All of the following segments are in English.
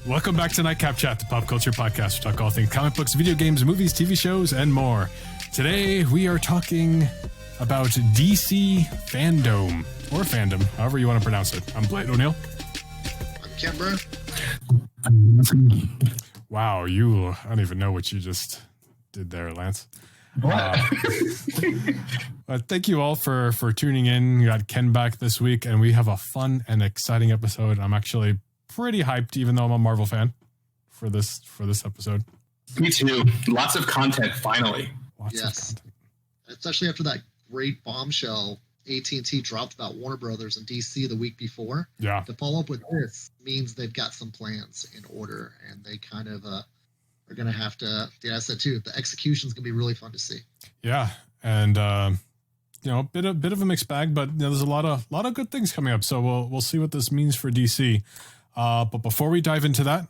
Welcome back to Nightcap Chat, the pop culture podcast. We talk all things comic books, video games, movies, TV shows, and more. Today, we are talking about DC Fandome, or Fandom, however you want to pronounce it. I'm Blade O'Neill. I'm Kemba. Wow, I don't even know what you just did there, Lance. Thank you all for tuning in. We got Ken back this week, and we have a fun and exciting episode. I'm actually pretty hyped, even though I'm a Marvel fan, for this episode. Me too. Lots of content, finally. Lots of content. Especially after that great bombshell AT&T dropped about Warner Brothers and DC the week before. Yeah. To follow up with this means they've got some plans in order, and they kind of are going to have to. Yeah, I said too. The execution's going to be really fun to see. Yeah, and a bit of a mixed bag, but there's a lot of good things coming up. So we'll see what this means for DC. But before we dive into that,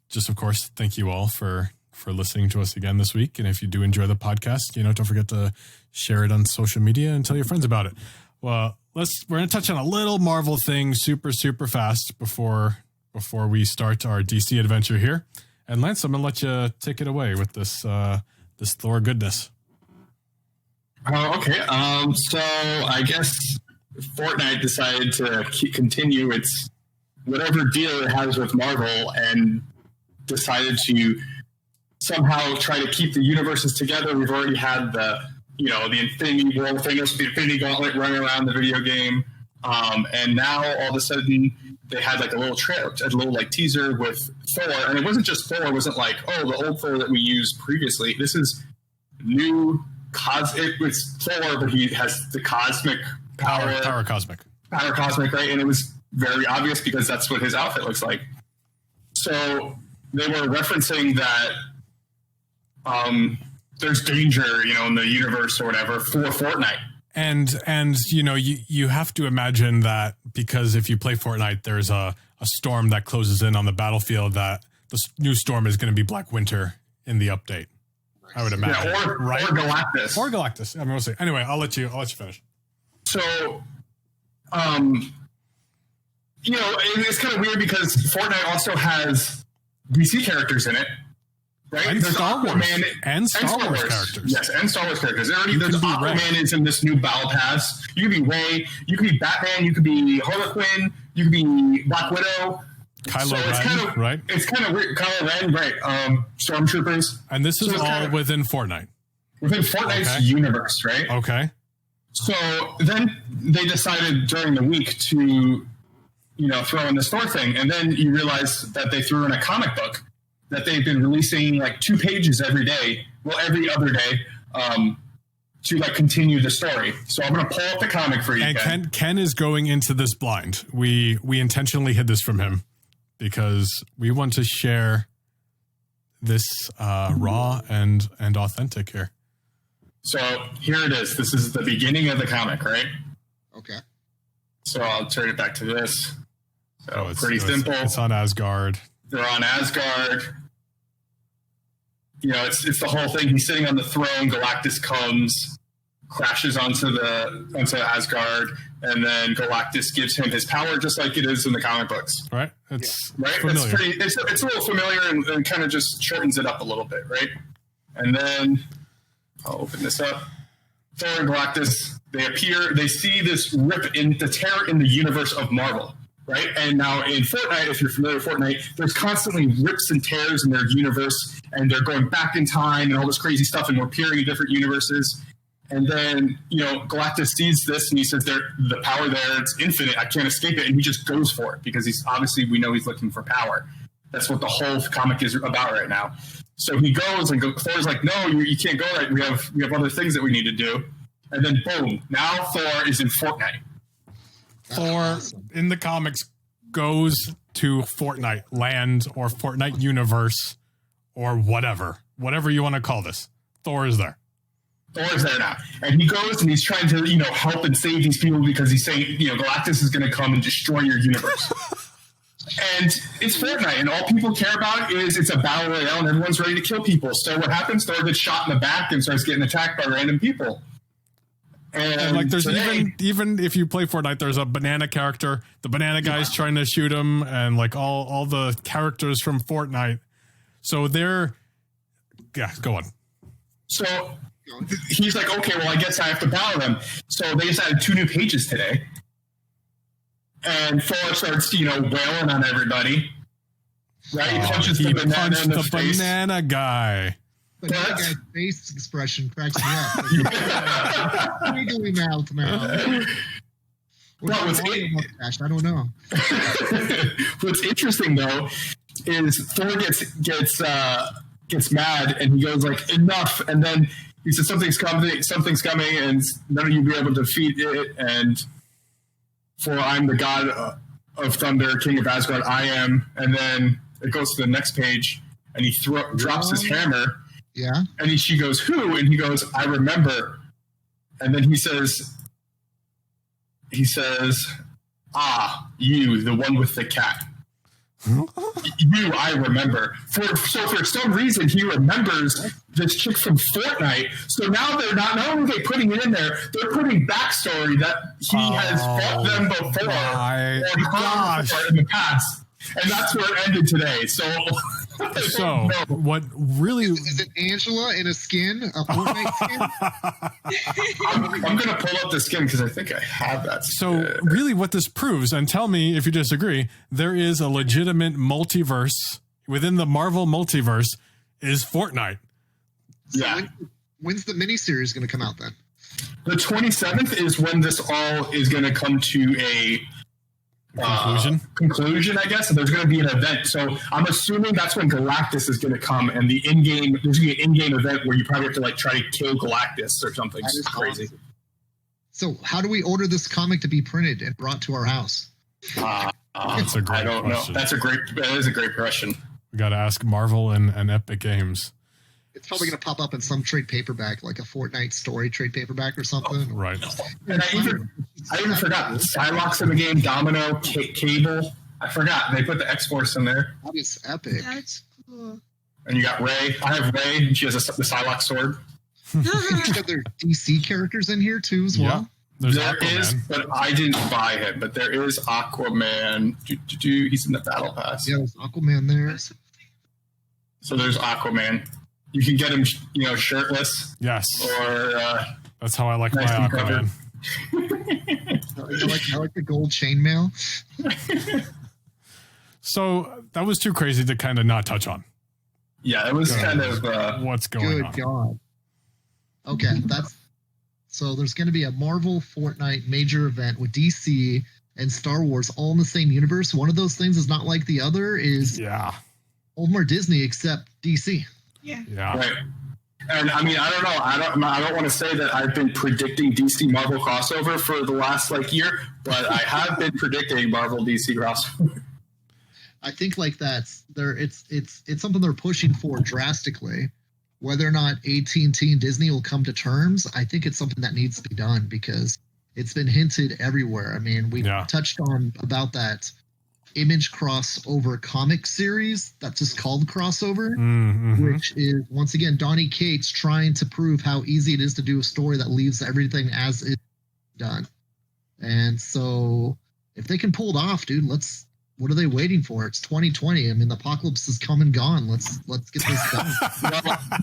just of course, thank you all for listening to us again this week. And if you do enjoy the podcast, don't forget to share it on social media and tell your friends about it. Well, we're going to touch on a little Marvel thing super, super fast before we start our DC adventure here. And Lance, I'm going to let you take it away with this Thor goodness. Okay. So I guess Fortnite decided to continue its whatever deal it has with Marvel and decided to somehow try to keep the universes together. We've already had the Infinity War thing, the Infinity Gauntlet running around the video game. And now all of a sudden they had like a little teaser with Thor. And it wasn't just Thor. It wasn't like, the old Thor that we used previously. This is new it was Thor, but he has the cosmic power. Power cosmic, right? And it was very obvious because that's what his outfit looks like. So they were referencing that there's danger, in the universe or whatever for Fortnite. And you have to imagine that because if you play Fortnite, there's a storm that closes in on the battlefield, that the new storm is going to be Black Winter in the update. I would imagine. Yeah, or Galactus. Or Galactus. I mean, we'll see. Anyway, I'll let you finish. So, it's kind of weird because Fortnite also has DC characters in it, right? And Star Wars. And Star Wars characters. Yes, and Star Wars characters. There's Aquaman is in this new Battle Pass. You could be Rey. You could be Batman. You could be Harlequin. You could be Black Widow. Kylo Ren, right? It's kind of weird. Kylo Ren, right? Stormtroopers. And this is all within Fortnite. Within Fortnite's universe, right? Okay. So then they decided during the week to, throw in this Thor thing. And then you realize that they threw in a comic book that they've been releasing like 2 pages every day. Well, every other day. To continue the story. So I'm going to pull up the comic for you. And Ken is going into this blind. We intentionally hid this from him because we want to share this raw and authentic here. So here it is. This is the beginning of the comic, right? Okay. So I'll turn it back to this. So it's pretty simple. It's on Asgard. They're on Asgard. It's the whole thing. He's sitting on the throne. Galactus comes, crashes onto Asgard, and then Galactus gives him his power, just like it is in the comic books. Right. It's familiar. It's a little familiar and kind of just shortens it up a little bit, right? And then I'll open this up. Thor and Galactus, they appear. They see this the tear in the universe of Marvel. Right. And now in Fortnite, if you're familiar with Fortnite, there's constantly rips and tears in their universe, and they're going back in time and all this crazy stuff, and we're appearing in different universes. And then, Galactus sees this and he says, the power there, it's infinite. I can't escape it. And he just goes for it because we know he's looking for power. That's what the whole comic is about right now. So he goes and Thor's like, no, you can't go right. We have other things that we need to do. And then boom, now Thor is in Fortnite. Thor in the comics goes to Fortnite land or Fortnite universe or whatever you want to call this. Thor is there. Thor's there now. And he goes and he's trying to, help and save these people because he's saying, Galactus is going to come and destroy your universe. And it's Fortnite, and all people care about is it's a battle royale and everyone's ready to kill people. So what happens? Thor gets shot in the back and starts getting attacked by random people. And like, there's even if you play Fortnite, there's a banana character. The banana guy's trying to shoot him, and like all the characters from Fortnite. So they're, go on. So he's like, okay, well, I guess I have to battle them. So they just added 2 new pages today. And Thor starts, wailing on everybody. Right? He punches the banana in the face. Banana guy. But that guy's face expression cracks me up. Wiggly mouth now. I don't know. What's interesting though is Thor gets mad and he goes like, enough, and then he says something's coming, and none of you will be able to defeat it. And for I'm the god of thunder, king of Asgard, I am. And then it goes to the next page, and he drops his hammer. Yeah. And she goes, who? And he goes, I remember. And then he says, you, the one with the cat. You, I remember. So for some reason, he remembers this chick from Fortnite. So now they're not only are they putting it in there, they're putting backstory that he has fought them before or in the past. And that's where it ended today. So what really is it? Angela in a skin, a Fortnite skin? I'm going to pull up the skin because I think I have that skin. So really what this proves, and tell me if you disagree, there is a legitimate multiverse within the Marvel multiverse is Fortnite. Yeah. So when's the miniseries going to come out then? The 27th is when this all is going to come to a conclusion, I guess. And there's going to be an event. So I'm assuming that's when Galactus is going to come, and there's going to be an in-game event where you probably have to like try to kill Galactus or something. That is crazy. Awesome. So how do we order this comic to be printed and brought to our house? That's a great I don't question. know. That is a great question. We got to ask Marvel and Epic Games. It's probably going to pop up in some trade paperback, like a Fortnite story trade paperback or something. Right. And I even forgot Psylocke's in the game, Domino, Cable. I forgot. They put the X-Force in there. That is epic. That's cool. And you got Ray. I have Ray, and she has the Psylocke sword. You said there are DC characters in here too as well? Yeah. There is, but I didn't buy him. But there is Aquaman. He's in the Battle Pass. Yeah, there's Aquaman there. So there's Aquaman. You can get him, shirtless. Yes. Or that's how I like nice my Aquaman. I like the gold chainmail. So that was too crazy to kind of not touch on. Yeah, it was kind of what's going on. Good God. Okay, so there's going to be a Marvel Fortnite major event with DC and Star Wars all in the same universe. One of those things is not like the other. Is all more Disney except DC. Yeah. Right. And I mean, I don't know. I don't want to say that I've been predicting DC Marvel crossover for the last year, but I have been predicting Marvel DC crossover. I think it's something they're pushing for drastically. Whether or not AT&T and Disney will come to terms, I think it's something that needs to be done because it's been hinted everywhere. I mean, we touched on about that Image crossover comic series that's just called Crossover, which is once again Donny Cates trying to prove how easy it is to do a story that leaves everything as it's done. And so if they can pull it off, dude, what are they waiting for? It's 2020. I mean, the apocalypse is come and gone. Let's get this done.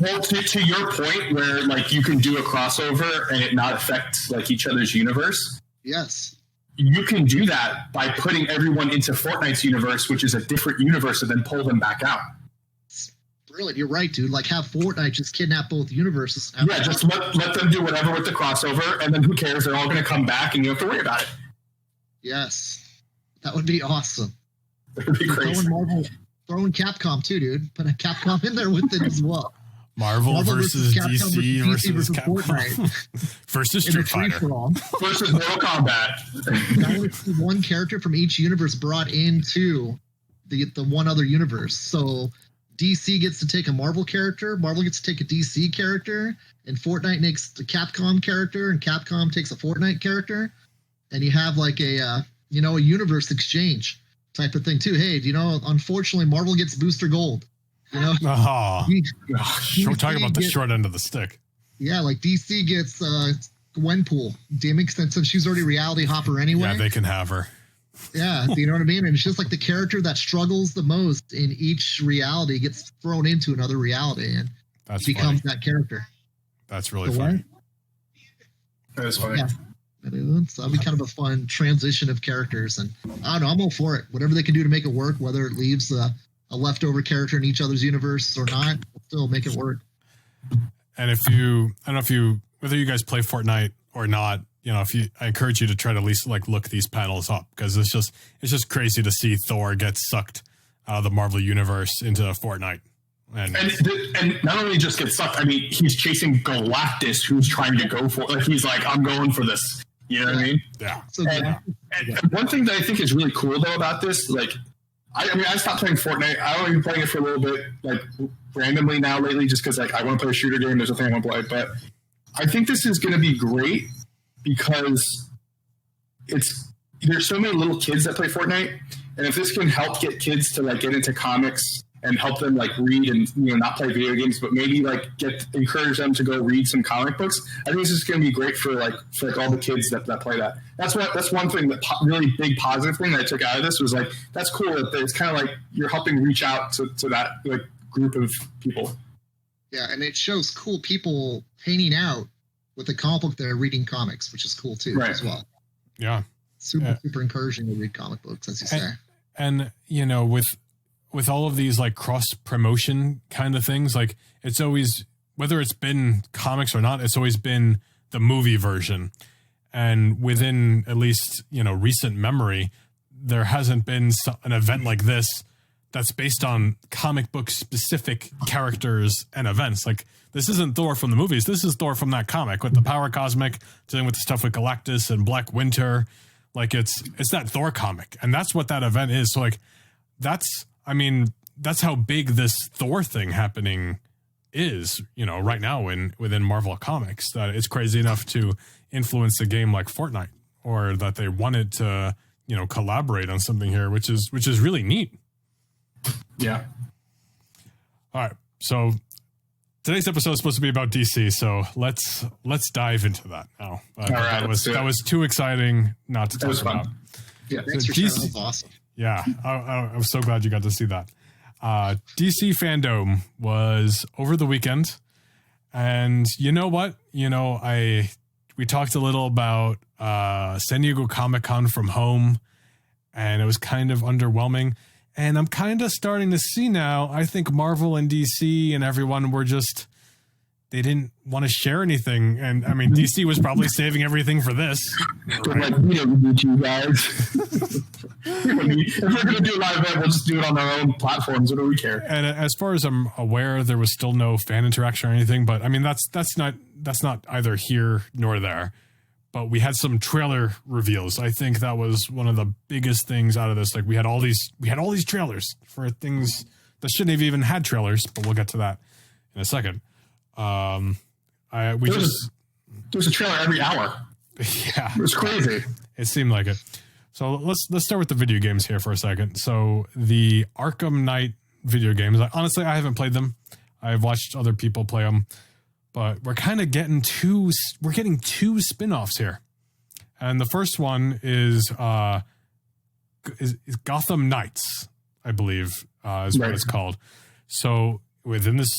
Well, to your point where you can do a crossover and it not affect each other's universe. Yes. You can do that by putting everyone into Fortnite's universe, which is a different universe, and then pull them back out. Brilliant. You're right, dude. Have Fortnite just kidnap both universes. Yeah, just let them do whatever with the crossover, and then who cares? They're all going to come back, and you don't have to worry about it. Yes. That would be awesome. That would be crazy. Throwing Capcom, too, dude. Put a Capcom in there with it as well. Marvel versus DC versus Capcom versus Street Fighter versus Mortal Kombat. Now it's one character from each universe brought into the one other universe. So DC gets to take a Marvel character, Marvel gets to take a DC character, and Fortnite makes the Capcom character, and Capcom takes a Fortnite character, and you have a universe exchange type of thing too. Hey, unfortunately, Marvel gets Booster Gold. We're talking about the short end of the stick. Yeah, DC gets Gwenpool. Damon, since she's already reality hopper anyway. Yeah, they can have her. Yeah, you know what I mean? And it's just like the character that struggles the most in each reality gets thrown into another reality and becomes that character. That's really funny. That is funny. Yeah. So that'll be kind of a fun transition of characters. And I don't know, I'm all for it. Whatever they can do to make it work, whether it leaves a leftover character in each other's universe or not, still make it work. And I don't know whether you guys play Fortnite or not, I encourage you to try to at least like look these panels up, because it's just crazy to see Thor get sucked out of the Marvel universe into Fortnite. And not only just get sucked, I mean, he's chasing Galactus, who's trying to go for, like, he's like, I'm going for this. You know what I mean? Yeah. And one thing that I think is really cool though about this, like, I stopped playing Fortnite. I've only been playing it for a little bit, like randomly now lately, just because like I want to play a shooter game. There's a thing I want to play, but I think this is going to be great because there's so many little kids that play Fortnite, and if this can help get kids to like get into comics and help them like read and not play video games, but maybe like encourage them to go read some comic books, I think this is going to be great for all the kids that play that. That's one thing, that really big positive thing that I took out of this was like, that's cool that it's kind of like you're helping reach out to that like group of people. Yeah, and it shows cool people hanging out with the comic book they're reading comics, which is cool too as well. Yeah. Super encouraging to read comic books, as you say. And with all of these like cross promotion kind of things, like it's always, whether it's been comics or not, it's always been the movie version. And within at least, recent memory, there hasn't been an event like this that's based on comic book specific characters and events. Like, this isn't Thor from the movies. This is Thor from that comic with the power cosmic, dealing with the stuff with Galactus and Black Winter. Like, it's that Thor comic. And that's what that event is. So like, that's how big this Thor thing happening is, right now within Marvel Comics, that it's crazy enough to influence a game like Fortnite, or that they wanted to, collaborate on something here, which is really neat. Yeah. All right. So today's episode is supposed to be about DC. So let's dive into that now. All right, that was too exciting not to talk about. Yeah. Thanks for sharing. That was awesome. Yeah. I'm so glad you got to see that. DC Fandome was over the weekend, and you know what? We talked a little about San Diego Comic-Con from home, and it was kind of underwhelming. And I'm kind of starting to see now, I think Marvel and DC and everyone were just, they didn't want to share anything. And I mean, DC was probably saving everything for this. Right? Like, we don't need you guys. If we're going to do a live event, we'll just do it on our own platforms. What do we care? And as far as I'm aware, there was still no fan interaction or anything. But I mean, that's not either here nor there. But we had some trailer reveals. I think that was one of the biggest things out of this. Like, we had all these trailers for things that shouldn't have even had trailers, but we'll get to that in a second. There was a trailer every hour. Yeah, it was crazy. It seemed like it. So let's start with the video games here for a second. So the Arkham Knight video games. Honestly, I haven't played them. I've watched other people play them. But we're kind of getting two spin-offs here. And the first one is Gotham Knights, I believe, is what it's called. So within this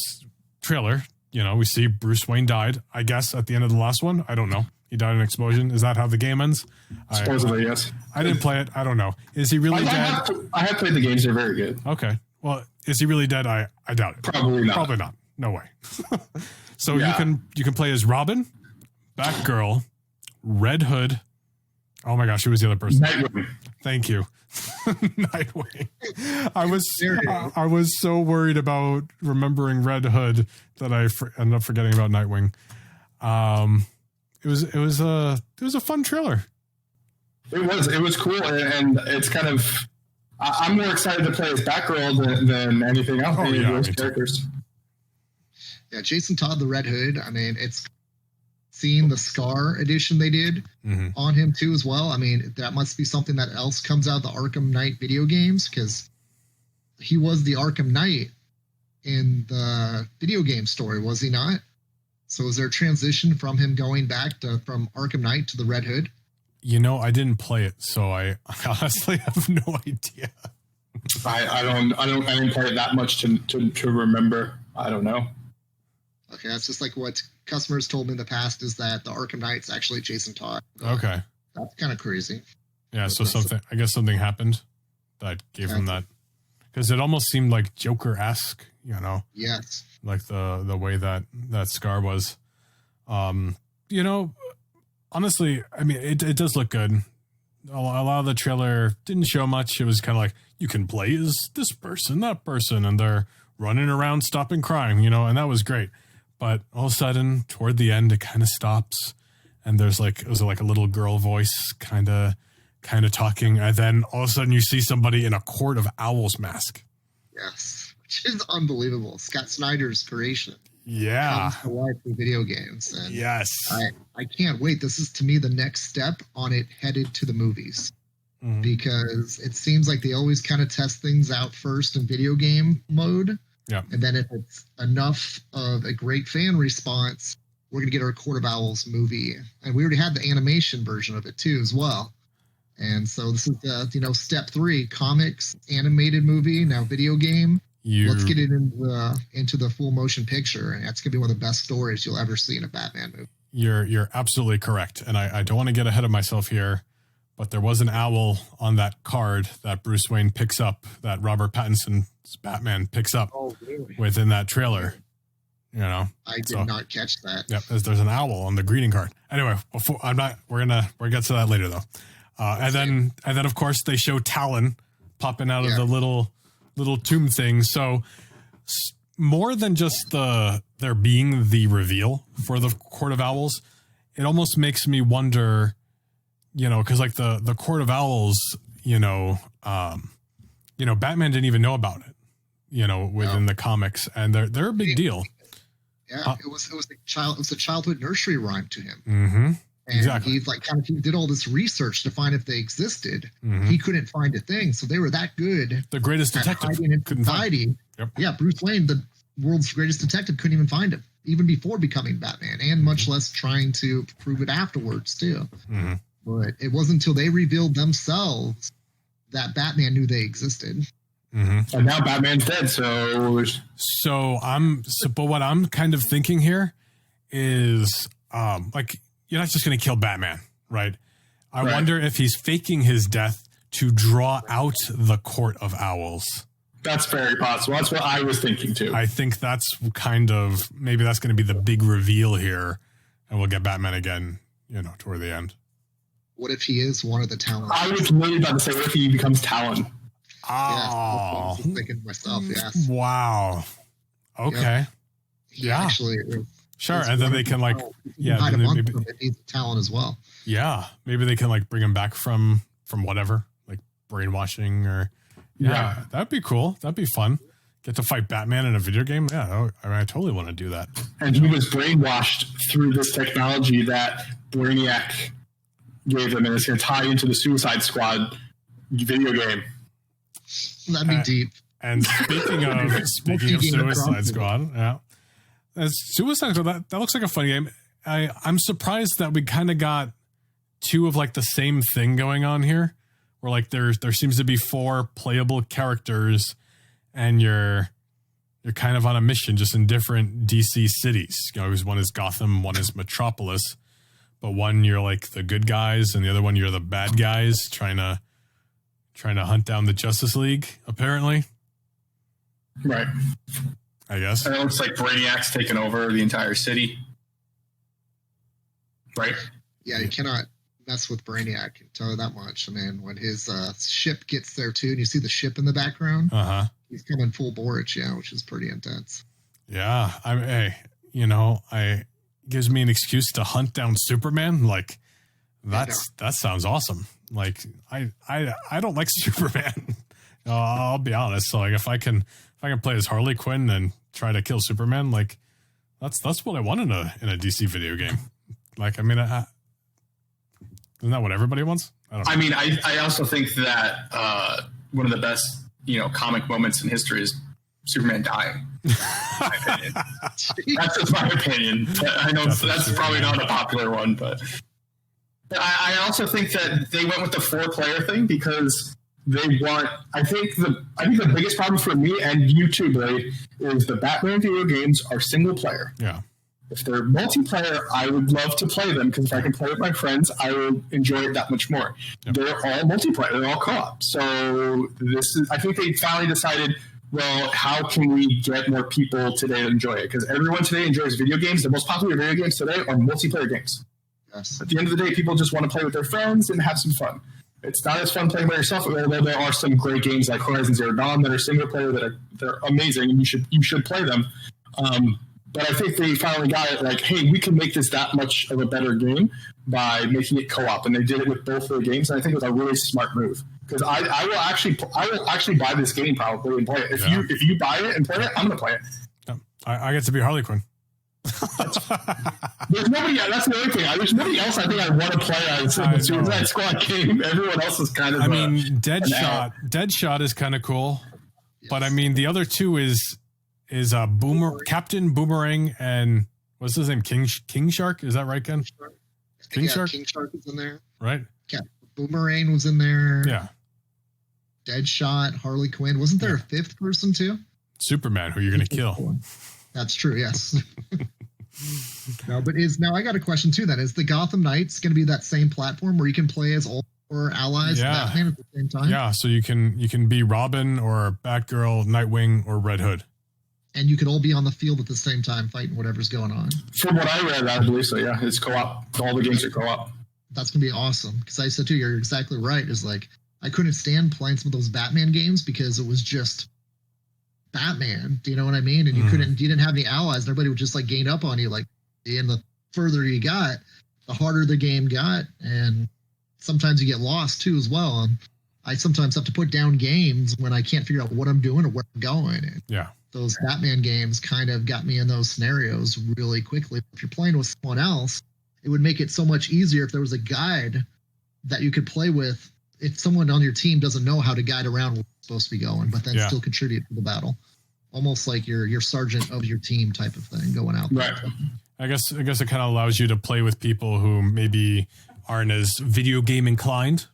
trailer, we see Bruce Wayne died, I guess, at the end of the last one. I don't know. He died in an explosion. Is that how the game ends? Supposedly, yes. I didn't play it. I don't know. Is he really dead? I have played the games. They're very good. Okay. Well, is he really dead? I doubt it. Probably not. Probably not. No way. So you can play as Robin, Batgirl, Red Hood. Oh my gosh, who was the other person? Nightwing. Thank you. Nightwing. I was so worried about remembering Red Hood that I ended up forgetting about Nightwing. It was a fun trailer. It was cool, and it's kind of, I'm more excited to play as Batgirl than anything else. Oh, yeah, those characters. Yeah, Jason Todd, the Red Hood. I mean, it's seeing the Scar edition they did on him too as well. I mean, that must be something that else comes out of the Arkham Knight video games, because he was the Arkham Knight in the video game story, was he not? So is there a transition from him going back from Arkham Knight to the Red Hood? You know, I didn't play it, so I honestly have no idea. I didn't play it that much to remember. I don't know. Okay, that's just like what customers told me in the past, is that the Arkham Knight's actually Jason Todd. Okay. That's kind of crazy. Yeah, so something happened that gave him that, because it almost seemed like Joker-esque, you know. Yes. Like the way that scar was. You know, honestly, I mean, it does look good. A lot of the trailer didn't show much. It was kind of like, you can play as this person, that person, and they're running around stopping crime, you know, and that was great. But all of a sudden, toward the end, it kind of stops, and it was like a little girl voice kind of talking, and then all of a sudden you see somebody in a Court of Owls mask. Yes, which is unbelievable. Scott Snyder's creation. Yeah. Comes to life through video games. And yes. I can't wait. This is, to me, the next step on it headed to the movies. Mm-hmm. Because it seems like they always kind of test things out first in video game mode. Yeah. And then if it's enough of a great fan response, we're going to get our Court of Owls movie. And we already had the animation version of it too as well. And so this is step 3, comics, animated movie, now video game. Let's get it into the full motion picture, and that's gonna be one of the best stories you'll ever see in a Batman movie. You're absolutely correct, and I don't want to get ahead of myself here, but there was an owl on that card that Bruce Wayne picks up, that Robert Pattinson's Batman picks up within that trailer. You know, I did not catch that. Yep, there's an owl on the greeting card. Anyway, we're gonna get to that later though, and then of course they show Talon popping out of the little tomb thing. So more than just there being the reveal for the Court of Owls, it almost makes me wonder, you know, because like the Court of Owls, Batman didn't even know about it, you know, within the comics, and they're a big deal. Yeah, it was a childhood nursery rhyme to him. Mm-hmm. And exactly. he did all this research to find if they existed. Mm-hmm. He couldn't find a thing. So they were that good. The greatest detective couldn't find him. Yep. Yeah, Bruce Wayne, the world's greatest detective, couldn't even find him, even before becoming Batman, and much less trying to prove it afterwards, too. Mm-hmm. But it wasn't until they revealed themselves that Batman knew they existed. Mm-hmm. And now Batman's dead, but what I'm kind of thinking here is, you're not just going to kill Batman, right? I wonder if he's faking his death to draw out the Court of Owls. That's very possible. That's what I was thinking too. I think that's maybe that's going to be the big reveal here, and we'll get Batman again, you know, toward the end. What if he is one of the Talons? I was really about to say, what if he becomes Talon? Oh, yes, I was thinking to myself. Yes. Wow. Okay. Yep. Actually. Sure, and then they can maybe he's a Talon as well. Yeah, maybe they can like bring him back from whatever, like brainwashing or that'd be cool. That'd be fun. Get to fight Batman in a video game. Yeah, I totally want to do that. And he was brainwashed through this technology that Brainiac gave him, and it's going to tie into the Suicide Squad video game. That'd be deep. And speaking of Suicide Squad, yeah. Suicide Squad, that looks like a fun game. I'm surprised that we kind of got 2 of like the same thing going on here, where like there seems to be 4 playable characters, and you're kind of on a mission just in different DC cities. You know, one is Gotham, one is Metropolis, but one you're like the good guys, and the other one you're the bad guys trying to hunt down the Justice League, apparently. Right. I guess. And it looks like Brainiac's taken over the entire city. Right? Yeah, you cannot mess with Brainiac. I can tell you that much. I mean, when his ship gets there too, and you see the ship in the background, he's coming full bore at you, which is pretty intense. Yeah. It gives me an excuse to hunt down Superman. Like, that sounds awesome. Like, I don't like Superman. I'll be honest. So like if I can play as Harley Quinn and try to kill Superman, like that's what I want in a DC video game. Like, I mean, isn't that what everybody wants? I mean, I also think that one of the best, comic moments in history is Superman dying. My opinion. That's just my opinion. But I know that's probably not a popular one, but I also think that they went with the 4-player thing because they want. I think the biggest problem for me and you too, Blade, is the Batman video games are single player. Yeah. If they're multiplayer, I would love to play them because if I can play with my friends, I will enjoy it that much more. Yep. They're all multiplayer. They're all co-op. So I think they finally decided, well, how can we get more people today to enjoy it? Because everyone today enjoys video games. The most popular video games today are multiplayer games. Yes. At the end of the day, people just want to play with their friends and have some fun. It's not as fun playing by yourself, although there are some great games like Horizon Zero Dawn that are single player they're amazing, and you should play them. But I think they finally got it like, hey, we can make this that much of a better game by making it co-op, and they did it with both of the games. And I think it was a really smart move because I will actually buy this game probably and play it. If you buy it and play it, I'm gonna play it. Yeah. I get to be Harley Quinn. There's nobody. That's the other thing. There's nobody else I think I want to play as the Suicide Squad game. Everyone else is kind of. I mean, Deadshot is kind of cool, yes. But I mean, the other two is Captain Boomerang and what's his name? King Shark? Is that right, Ken? King Shark. King Shark is in there, right? Yeah, Boomerang was in there. Yeah. Deadshot, Harley Quinn. Wasn't there a fifth person too? Superman, who you're gonna kill. That's true. Yes. No, but now I got a question too. Then is the Gotham Knights going to be that same platform where you can play as all 4 allies of Batman at the same time? Yeah. So you can be Robin or Batgirl, Nightwing, or Red Hood. And you could all be on the field at the same time fighting whatever's going on. From what I read, I believe so. Yeah, it's co-op. All the games are co-op. That's gonna be awesome. Because I said too, you're exactly right. Is like I couldn't stand playing some of those Batman games because it was just Batman. Do you know what I mean? And you didn't have any allies. And everybody would just like gain up on you. Like, and the further you got, the harder the game got, and sometimes you get lost too as well. And I sometimes have to put down games when I can't figure out what I'm doing or where I'm going. And yeah. Those Batman games kind of got me in those scenarios really quickly. If you're playing with someone else, it would make it so much easier if there was a guide that you could play with. If someone on your team doesn't know how to guide around where you're supposed to be going, but then still contribute to the battle, almost like your sergeant of your team type of thing going out there. Right. I guess it kind of allows you to play with people who maybe aren't as video game inclined.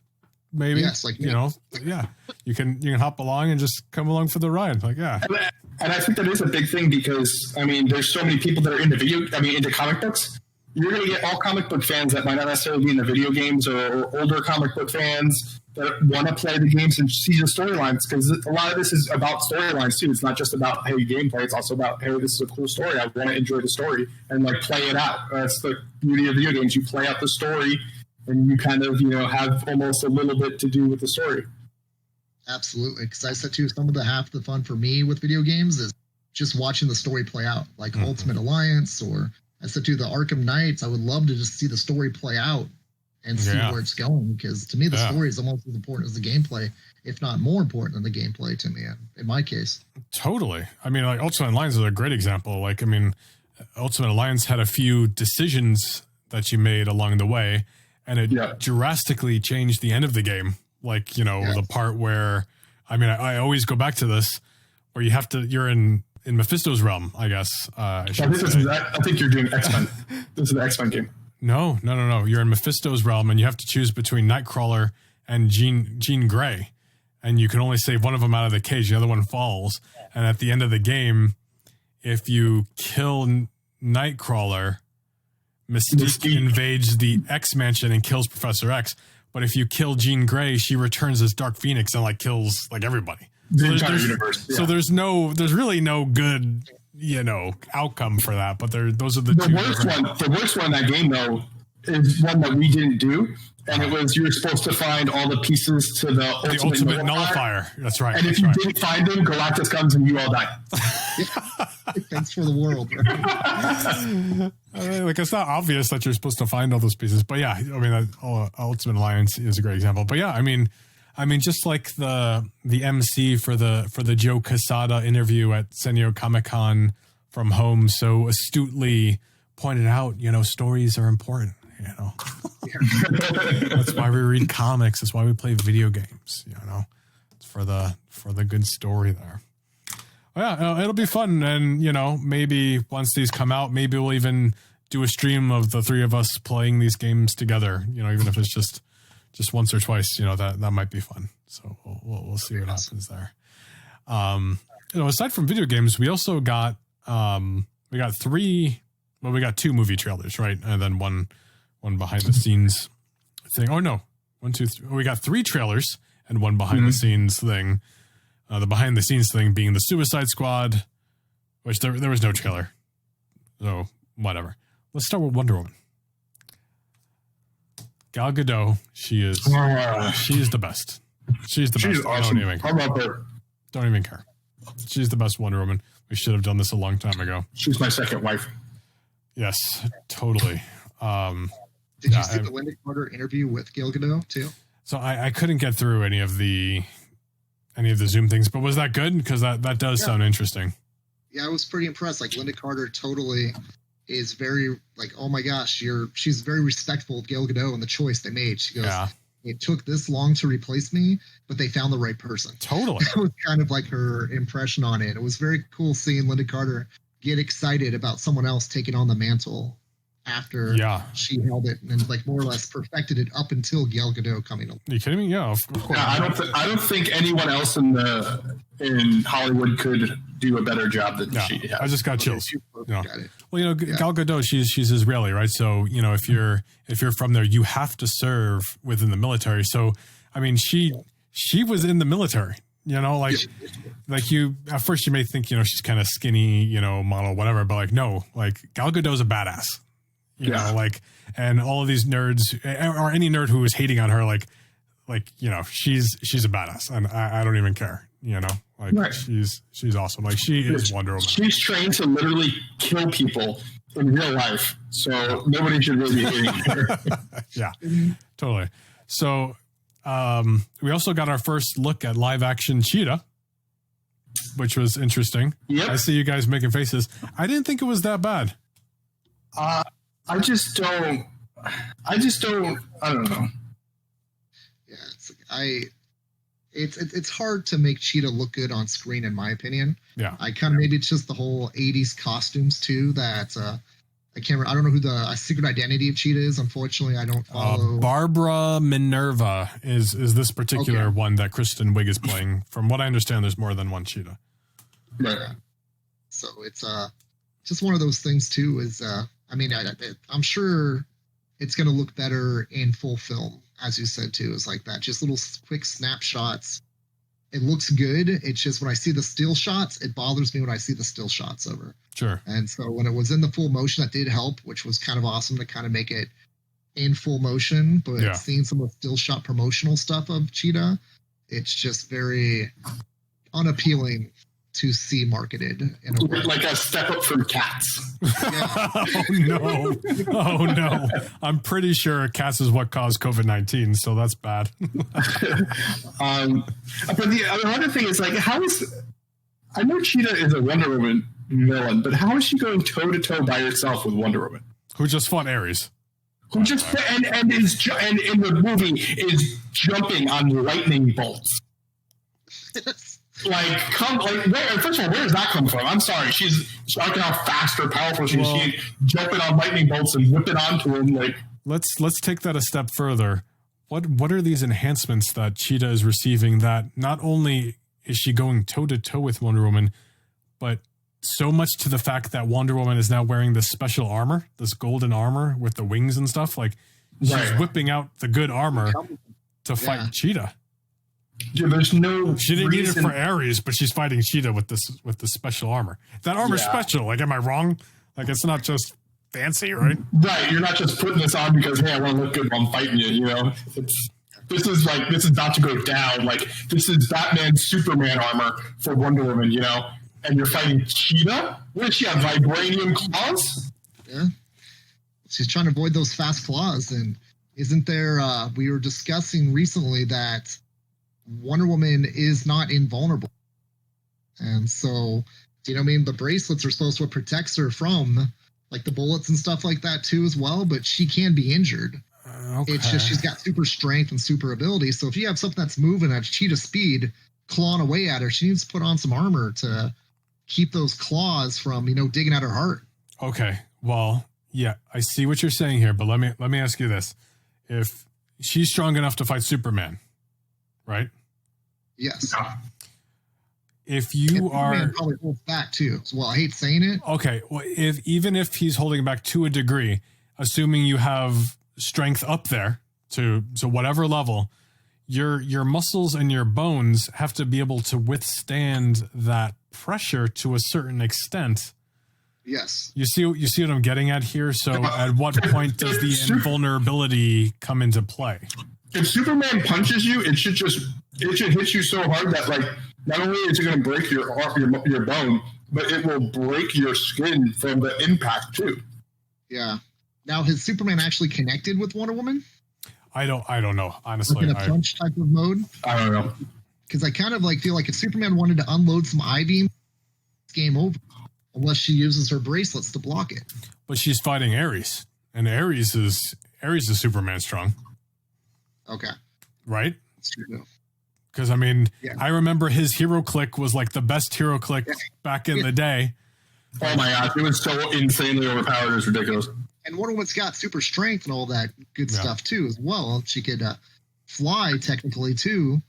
Maybe, yes, like you can hop along and just come along for the ride. Like, yeah. And I think that is a big thing because I mean, there's so many people that are into comic books. You're going to get all comic book fans that might not necessarily be in the video games or older comic book fans that want to play the games and see the storylines because a lot of this is about storylines too. It's not just about, hey, gameplay. It's also about, hey, this is a cool story. I want to enjoy the story and like play it out. That's the beauty of video games. You play out the story and you kind of, have almost a little bit to do with the story. Absolutely. Because I said too, some of half the fun for me with video games is just watching the story play out, like Ultimate Alliance, or I said too, the Arkham Knights. I would love to just see the story play out and see where it's going. Because to me, the story is almost as important as the gameplay, if not more important than the gameplay to me, in my case. Totally. I mean, like Ultimate Alliance is a great example. Like, I mean, Ultimate Alliance had a few decisions that you made along the way, and it drastically changed the end of the game. Like, the part where, I mean, I always go back to this, where you're in Mephisto's realm, I guess. I think you're doing X-Men. This is the X-Men game. No. You're in Mephisto's realm, and you have to choose between Nightcrawler and Jean Grey, and you can only save one of them out of the cage. The other one falls, and at the end of the game, if you kill Nightcrawler, Mystique invades the X mansion and kills Professor X. But if you kill Jean Grey, she returns as Dark Phoenix and kills everybody. The entire universe. Yeah. So there's really no good, outcome for that. But those are the worst one. The worst one in that game though is one that we didn't do, and it was you were supposed to find all the pieces to the ultimate nullifier. That's right. And if you didn't find them, Galactus comes and you all die. Thanks for the world. It's not obvious that you're supposed to find all those pieces, but yeah, I mean, Ultimate Alliance is a great example. But yeah, I mean, just like the MC for the Joe Quesada interview at San Diego Comic-Con from home so astutely pointed out, stories are important. That's why we read comics. That's why we play video games. It's for the good story there. Yeah, it'll be fun. And, maybe once these come out, maybe we'll even do a stream of the three of us playing these games together, even if it's just once or twice, that might be fun. So we'll see what happens there. Aside from video games, we also got, we got two movie trailers, right? And then one behind the scenes thing. Oh no, 1, 2, 3. We got 3 trailers and one behind the scenes thing. The behind the scenes thing being the Suicide Squad, which there was no trailer. So whatever. Let's start with Wonder Woman. Gal Gadot, she's the best. She's the best. She's awesome. How about her? Don't even care. She's the best Wonder Woman. We should have done this a long time ago. She's my second wife. Yes, totally. Did you see the Linda Carter interview with Gal Gadot too? So I couldn't get through any of the Zoom things, but was that good? Because that does sound interesting. Yeah, I was pretty impressed. Like Linda Carter totally is very like, oh my gosh, she's very respectful of Gal Gadot and the choice they made. She goes, it took this long to replace me, but they found the right person. Totally. That was kind of like her impression on it. It was very cool seeing Linda Carter get excited about someone else taking on the mantle after she held it and like more or less perfected it up until Gal Gadot coming along. Are you kidding me? Yeah, of course. I don't think anyone else in Hollywood could do a better job than she has. I just got chills. Got it. Well, Gal Gadot, she's Israeli, right? So, if you're from there, you have to serve within the military. So, I mean, she was in the military, like you, at first you may think, she's kind of skinny, model, whatever, but like, no, like Gal Gadot's a badass, and all of these nerds or any nerd who is hating on her, she's a badass and I don't even care, she's awesome. Like she is Wonder Woman. She's trained to literally kill people in real life. So nobody should really be hating her. Yeah, totally. So, we also got our first look at live action Cheetah, which was interesting. Yep. I see you guys making faces. I didn't think it was that bad. I don't know. Yeah, it's hard to make Cheetah look good on screen, in my opinion. Yeah. Maybe it's just the whole 80s costumes too that I don't know who the secret identity of Cheetah is. Unfortunately, I don't follow. Barbara Minerva is this particular one that Kristen Wiig is playing. From what I understand, there's more than one Cheetah. Right. So it's just one of those things too. Is I'm sure it's going to look better in full film, as you said too. Is like that, just little quick snapshots. It looks good. It's just when I see the still shots, it bothers me when I see the still shots over. Sure. And so when it was in the full motion, that did help, which was kind of awesome to kind of make it in full motion. But seeing some of the still shot promotional stuff of Cheetah, it's just very unappealing to see marketed in a way. Like a step up from Cats. Oh no. I'm pretty sure Cats is what caused COVID-19, so that's bad. But the other thing is I know Cheetah is a Wonder Woman villain, but how is she going toe to toe by herself with Wonder Woman? Who just fought Ares? Who just and in the movie is jumping on lightning bolts. First of all, where does that come from? I'm sorry. She's talking how fast or powerful she is. She's jumping on lightning bolts and whipping onto him. Let's take that a step further. What are these enhancements that Cheetah is receiving that not only is she going toe to toe with Wonder Woman, but so much to the fact that Wonder Woman is now wearing this special armor, this golden armor with the wings and stuff. Like she's whipping out the good armor to fight Cheetah. Yeah, there's no. She didn't need it for Ares, but she's fighting Cheetah with this special armor. That armor's special. Like, am I wrong? Like, it's not just fancy, right? Right. You're not just putting this on because I want to look good while I'm fighting you. This is not to go down. Like, this is Batman's Superman armor for Wonder Woman. And you're fighting Cheetah. What does she have? Vibranium claws? Yeah. She's trying to avoid those fast claws. And isn't there? We were discussing recently that Wonder Woman is not invulnerable. And so, the bracelets are supposed to protect her from like the bullets and stuff like that too as well, but she can be injured. Okay. It's just she's got super strength and super ability. So if you have something that's moving at Cheetah speed, clawing away at her, she needs to put on some armor to keep those claws from, digging at her heart. Okay. Well, yeah, I see what you're saying here, but let me ask you this. If she's strong enough to fight Superman, right? Yes. If you Superman probably holds back too. Well, I hate saying it. Okay. Well, even if he's holding back to a degree, assuming you have strength up there to whatever level, your muscles and your bones have to be able to withstand that pressure to a certain extent. Yes. You see what I'm getting at here? So at what point does the invulnerability come into play? If Superman punches you, it should hit you so hard that, like, not only is it going to break your bone, but it will break your skin from the impact too. Yeah. Now, has Superman actually connected with Wonder Woman? I don't know, honestly. Like in a punch type of mode? I don't know. Because I kind of feel like if Superman wanted to unload some I-beam, it's game over. Unless she uses her bracelets to block it. But she's fighting Ares, and Ares is Superman strong. Okay. Right? That's true. Because, I remember his hero click was like the best hero click back in the day. Oh my gosh, it was so insanely overpowered. It was ridiculous. And Wonder Woman's got super strength and all that good stuff too, as well. She could fly technically too,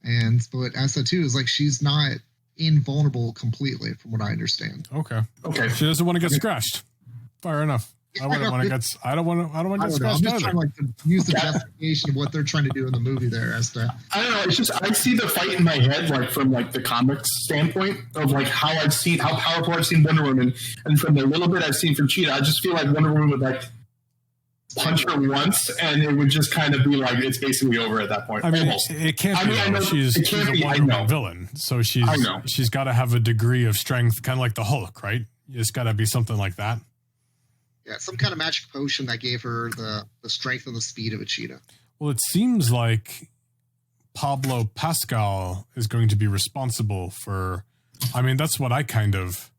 but as that too is like she's not invulnerable completely, from what I understand. Okay. She doesn't want to get scratched. Fair enough. I don't want to get scratched. I'm just trying to use the justification of what they're trying to do in the movie there as to. I don't know. It's just I see the fight in my head, from the comics standpoint of how powerful I've seen Wonder Woman, and from the little bit I've seen from Cheetah, I just feel like Wonder Woman would punch her once, and it would just kind of be it's basically over at that point. It can't be. I know she's a Wonder Woman villain, so she's got to have a degree of strength, kind of like the Hulk, right? It's got to be something like that. Yeah, some kind of magic potion that gave her the strength and the speed of a cheetah. Well, it seems like Pablo Pascal is going to be responsible for. That's what I kind of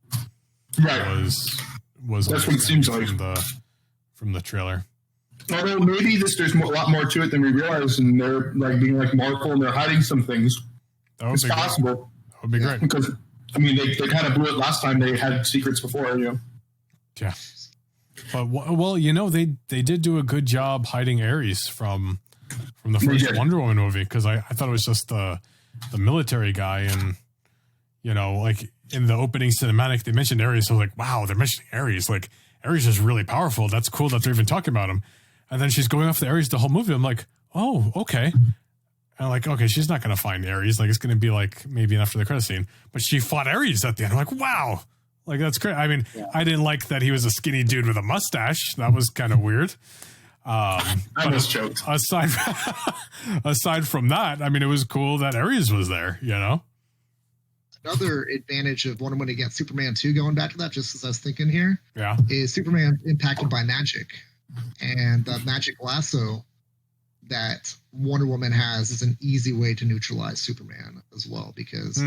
was. That's what it seems like from the trailer. Although maybe there's a lot more to it than we realize, and they're being Marvel and they're hiding some things. It's possible. That would be great because they kind of blew it last time. They had secrets before, Yeah. But they did do a good job hiding Ares from the first Wonder Woman movie, because I thought it was just the military guy, and in the opening cinematic they mentioned Ares. So I was like, wow, they're mentioning Ares. Ares is really powerful. That's cool that they're even talking about him. And then she's going off the Ares the whole movie. I'm like, oh, okay. And I'm like, okay, she's not going to find Ares. It's going to be maybe after the credit scene. But she fought Ares at the end. I'm like, wow. That's great. I didn't like that he was a skinny dude with a mustache. That was kind of weird. I almost choked. Aside from that, it was cool that Ares was there, Another advantage of Wonder Woman against Superman 2, going back to that, just as I was thinking here, yeah, is Superman impacted by magic. And the magic lasso that Wonder Woman has is an easy way to neutralize Superman as well, because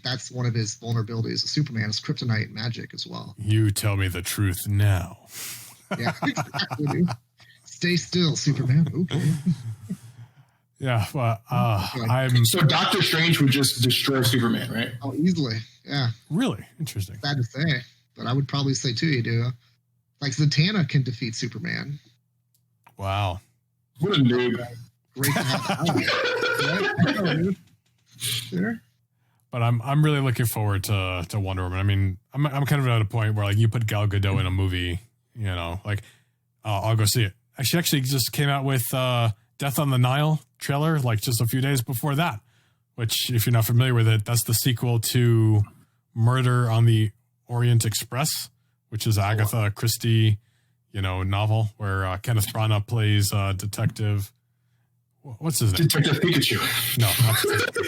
that's one of his vulnerabilities. Superman is kryptonite magic as well. You tell me the truth now. Yeah, exactly. Stay still, Superman. Okay. Yeah, well, so Doctor Strange would just destroy Superman, right? Oh, easily. Yeah. Really interesting. Sad to say, but I would probably say too, you do. Zatanna can defeat Superman. Wow. What a noob. Great to have. Sure. But I'm really looking forward to Wonder Woman. I'm kind of at a point where you put Gal Gadot in a movie, I'll go see it. She actually just came out with Death on the Nile trailer just a few days before that, which, if you're not familiar with it, that's the sequel to Murder on the Orient Express, which is Agatha Christie, novel where Kenneth Branagh plays detective. What's his name? Detective Pikachu. No, not Detective.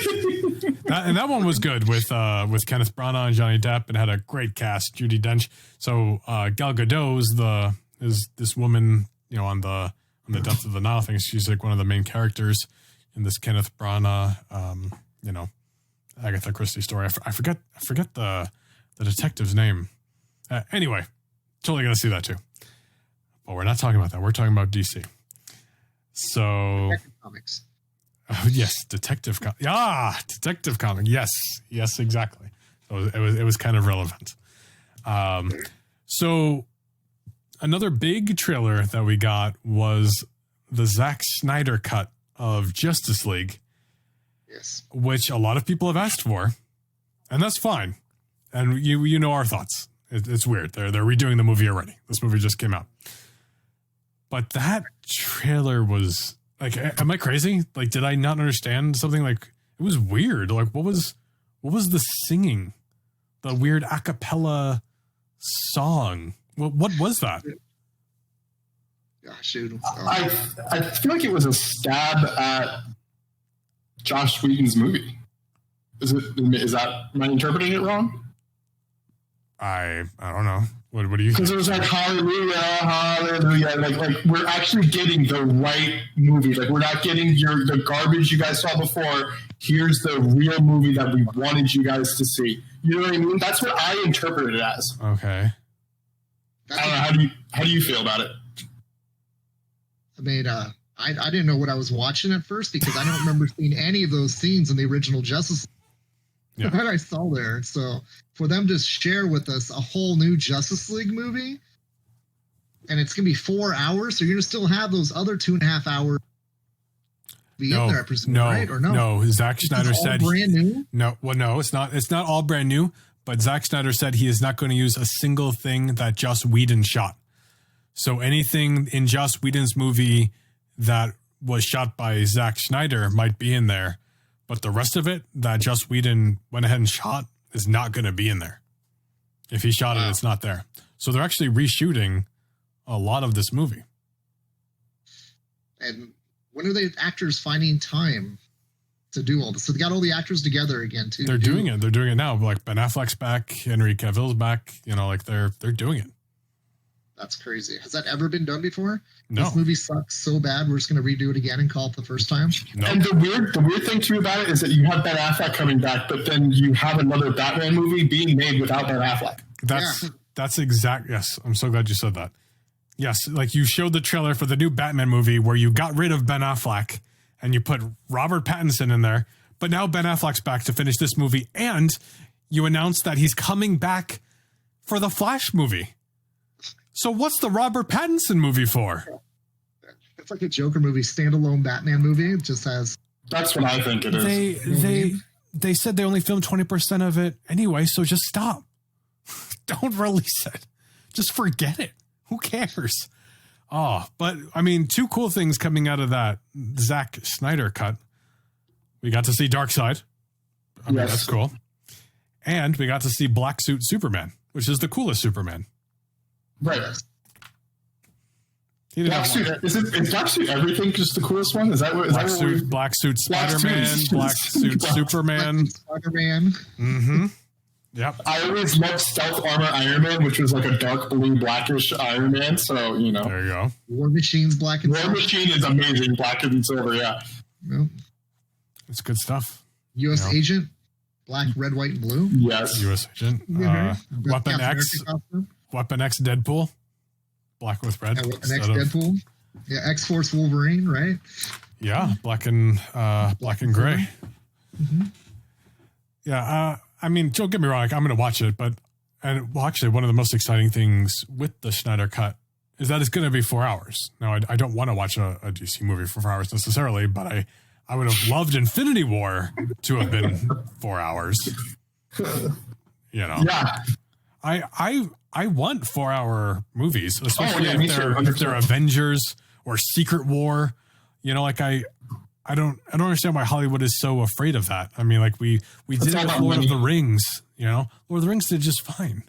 That one was good with Kenneth Branagh and Johnny Depp, and had a great cast, Judi Dench. So Gal Gadot is this woman, on the Death of the Nile thing. She's one of the main characters in this Kenneth Branagh, Agatha Christie story. I forget the detective's name. Anyway, totally gonna see that too. But we're not talking about that. We're talking about DC. So, Detective Comics. Yes, Detective Comic. Yes, exactly. So it was kind of relevant. So another big trailer that we got was the Zack Snyder cut of Justice League. Yes. Which a lot of people have asked for, and that's fine. And you know our thoughts. It's weird. They're redoing the movie already. This movie just came out. But that trailer was like, am I crazy? Like, did I not understand something? Like, it was weird. Like, what was the singing? The weird a cappella song. What was that? Gosh, dude. I feel like it was a stab at Josh Whedon's movie. Is that, am I interpreting it wrong? I don't know. What do you think? Because it was like hallelujah, hallelujah. Like we're actually getting the right movie. Like we're not getting the garbage you guys saw before. Here's the real movie that we wanted you guys to see. You know what I mean? That's what I interpreted it as. Okay. I don't know. How do you feel about it? I mean, I didn't know what I was watching at first because I don't remember seeing any of those scenes in the original Justice League that I saw there. So for them to share with us a whole new Justice League movie, and it's going to be 4 hours, so you're going to still have those other 2.5 hours in there, I presume, right? Or no? No, Zack Snyder said brand new. No, well, no, it's not. It's not all brand new. But Zack Snyder said he is not going to use a single thing that Joss Whedon shot. So anything in Joss Whedon's movie that was shot by Zack Snyder might be in there, but the rest of it that Joss Whedon went ahead and shot is not going to be in there. If he shot it, it's not there. So they're actually reshooting a lot of this movie. And when are the actors finding time to do all this? So they got all the actors together again too. They're doing it. They're doing it now. Like Ben Affleck's back, Henry Cavill's back. You know, like they're doing it. That's crazy. Has that ever been done before? No. This movie sucks so bad we're just going to redo it again and call it the first time? No. And the weird thing too about it is that you have Ben Affleck coming back, but then you have another Batman movie being made without Ben Affleck. That's exact. Yes, I'm so glad you said that. Yes, like you showed the trailer for the new Batman movie where you got rid of Ben Affleck and you put Robert Pattinson in there, but now Ben Affleck's back to finish this movie, and you announced that he's coming back for the Flash movie. So what's the Robert Pattinson movie for? It's like a Joker movie, standalone Batman movie. It just has. That's what I think it is. They said they only filmed 20% of it anyway, so just stop. Don't release it. Just forget it. Who cares? Oh, but I mean, two cool things coming out of that Zack Snyder cut. We got to see Darkseid. I mean, that's cool. And we got to see Black Suit Superman, which is the coolest Superman. Right. Black Suit, is Black Suit everything just the coolest one? Is that what? Black Suit Spider-Man, Black Suit Superman. Spider-Man. Mm-hmm. Yep. I always loved Stealth Armor Iron Man, which was like a dark blue, blackish Iron Man. So, you know. There you go. War Machine's black and silver. War Machine is amazing, black and silver, yeah. Yep. It's good stuff. U.S. Agent, black, red, white, and blue. Yes. U.S. Agent. Weapon X. Weapon X Deadpool. Black with red. Yeah, Weapon X Deadpool. Yeah, X-Force Wolverine, right? Yeah, black and gray. Mm-hmm. Yeah, I mean, don't get me wrong. I'm going to watch it, but actually, one of the most exciting things with the Snyder cut is that it's going to be 4 hours. Now, I don't want to watch a DC movie for 4 hours necessarily, but I would have loved Infinity War to have been 4 hours. You know, yeah. I want 4-hour movies, especially if they're Avengers or Secret War. You know, like I don't understand why Hollywood is so afraid of that. I mean, like we did it with Lord of the Rings. You know, Lord of the Rings did just fine.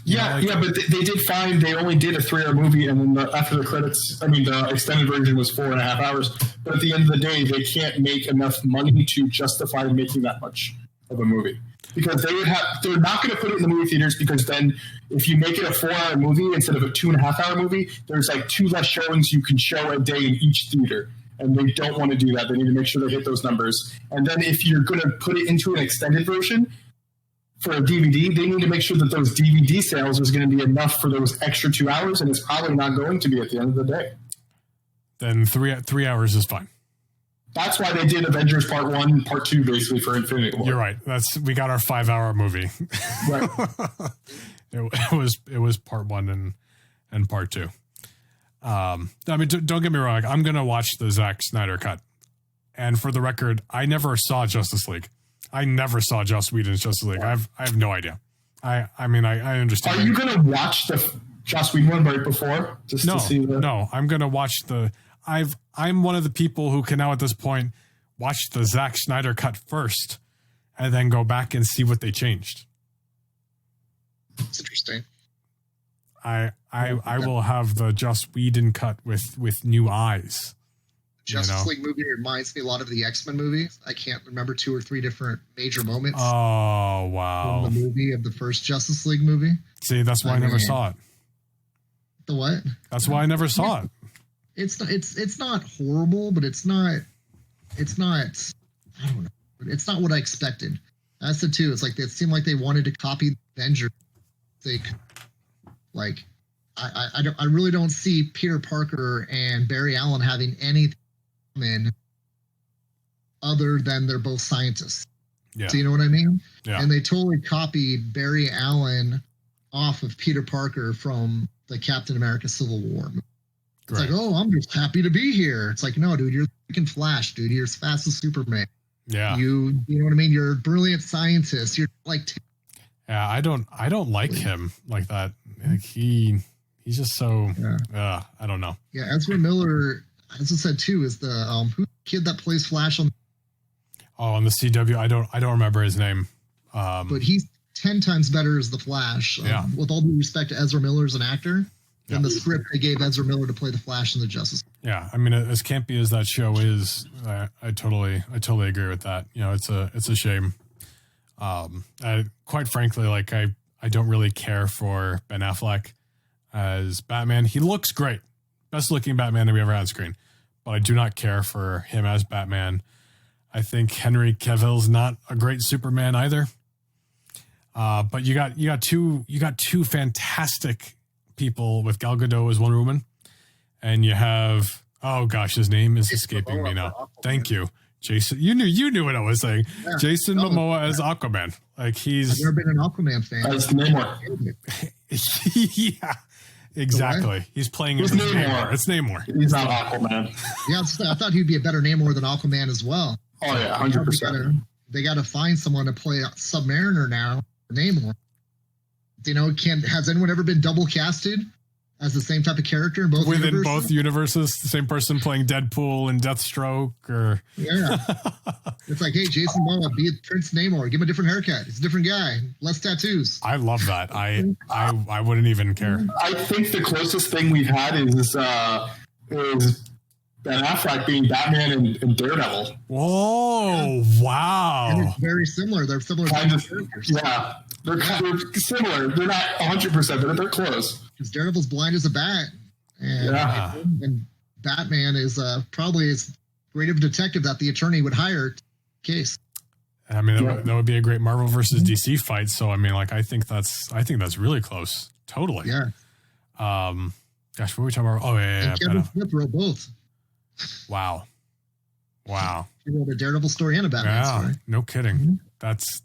Yeah, but they did fine. They only did a 3-hour movie, and then after the credits, I mean, the extended version was 4.5 hours. But at the end of the day, they can't make enough money to justify making that much of a movie. Because they're not going to put it in the movie theaters, because then if you make it a 4-hour movie instead of a 2.5-hour movie, there's like 2 less showings you can show a day in each theater. And they don't want to do that. They need to make sure they hit those numbers. And then if you're going to put it into an extended version for a DVD, they need to make sure that those DVD sales is going to be enough for those extra 2 hours, and it's probably not going to be at the end of the day. Then 3 hours is fine. That's why they did Avengers Part 1 and Part 2 basically for Infinity War. You're right. We got our 5-hour movie. Right. it was Part 1 and Part 2. I mean, don't get me wrong. I'm going to watch the Zack Snyder cut. And for the record, I never saw Justice League. I never saw Joss Whedon's Justice League. I have no idea. I mean, I understand. Are you going to watch the Joss Whedon one right before? To see no, I'm going to watch I'm one of the people who can now at this point watch the Zack Snyder cut first and then go back and see what they changed. It's interesting. I will have the Joss Whedon cut with new eyes. Justice League movie reminds me a lot of the X-Men movie. I can't remember 2 or 3 different major moments. Oh, wow. From the movie of the first Justice League movie. See, that's why I never saw it. The what? That's why I never saw it. It's not horrible, but it's not I don't know. It's not what I expected. That's the two. It's like it seemed like they wanted to copy Avengers. I really don't see Peter Parker and Barry Allen having anything in other than they're both scientists. Yeah. So you know what I mean? Yeah. And they totally copied Barry Allen off of Peter Parker from the Captain America Civil War. It's like, oh, I'm just happy to be here. It's like, no, dude, you're freaking Flash, dude. You're as fast as Superman. Yeah. You know what I mean? You're a brilliant scientist. You're like, yeah, I don't like him like that. Like he's just so, I don't know. Yeah. Ezra Miller, as I said too, is the who kid that plays Flash on. Oh, on the CW. I don't remember his name. But he's 10 times better as the Flash. Yeah. With all due respect to Ezra Miller as an actor. In the script, they gave Ezra Miller to play the Flash in the Justice League. Yeah, I mean, as campy as that show is, I totally agree with that. You know, it's a shame. Quite frankly, like I don't really care for Ben Affleck as Batman. He looks great, best looking Batman that we ever had on screen, but I do not care for him as Batman. I think Henry Cavill's not a great Superman either. But you got two fantastic people with Gal Gadot as Wonder Woman, and you have his name is escaping me now. Thank you, Jason. You knew what I was saying. Yeah. Jason Momoa as Aquaman. Like I've never been an Aquaman fan. That's Namor. Yeah, exactly. He's playing as Namor. It's Namor. He's not Aquaman. Yeah, I thought he'd be a better Namor than Aquaman as well. Oh yeah, 100%. They got to find someone to play Submariner now. Namor. You know, has anyone ever been double casted as the same type of character in both within universes? both universes? The same person playing Deadpool and Deathstroke, or it's like, hey, Jason Momoa, be Prince Namor, give him a different haircut. He's a different guy, less tattoos. I love that. I wouldn't even care. I think the closest thing we've had is Ben Affleck being Batman and Daredevil. Whoa! Wow! And it's very similar. They're similar characters. Yeah. They're similar. They're not 100%, but they're close. Because Daredevil's blind as a bat. And Batman is probably as great of a detective that the attorney would hire case. I mean, that would be a great Marvel versus DC fight. So, I mean, like, I think that's really close. Totally. Yeah. Gosh, what were we talking about? Oh, yeah. And Kevin Smith wrote both. Wow. He wrote a Daredevil story and a Batman story. No kidding. Mm-hmm.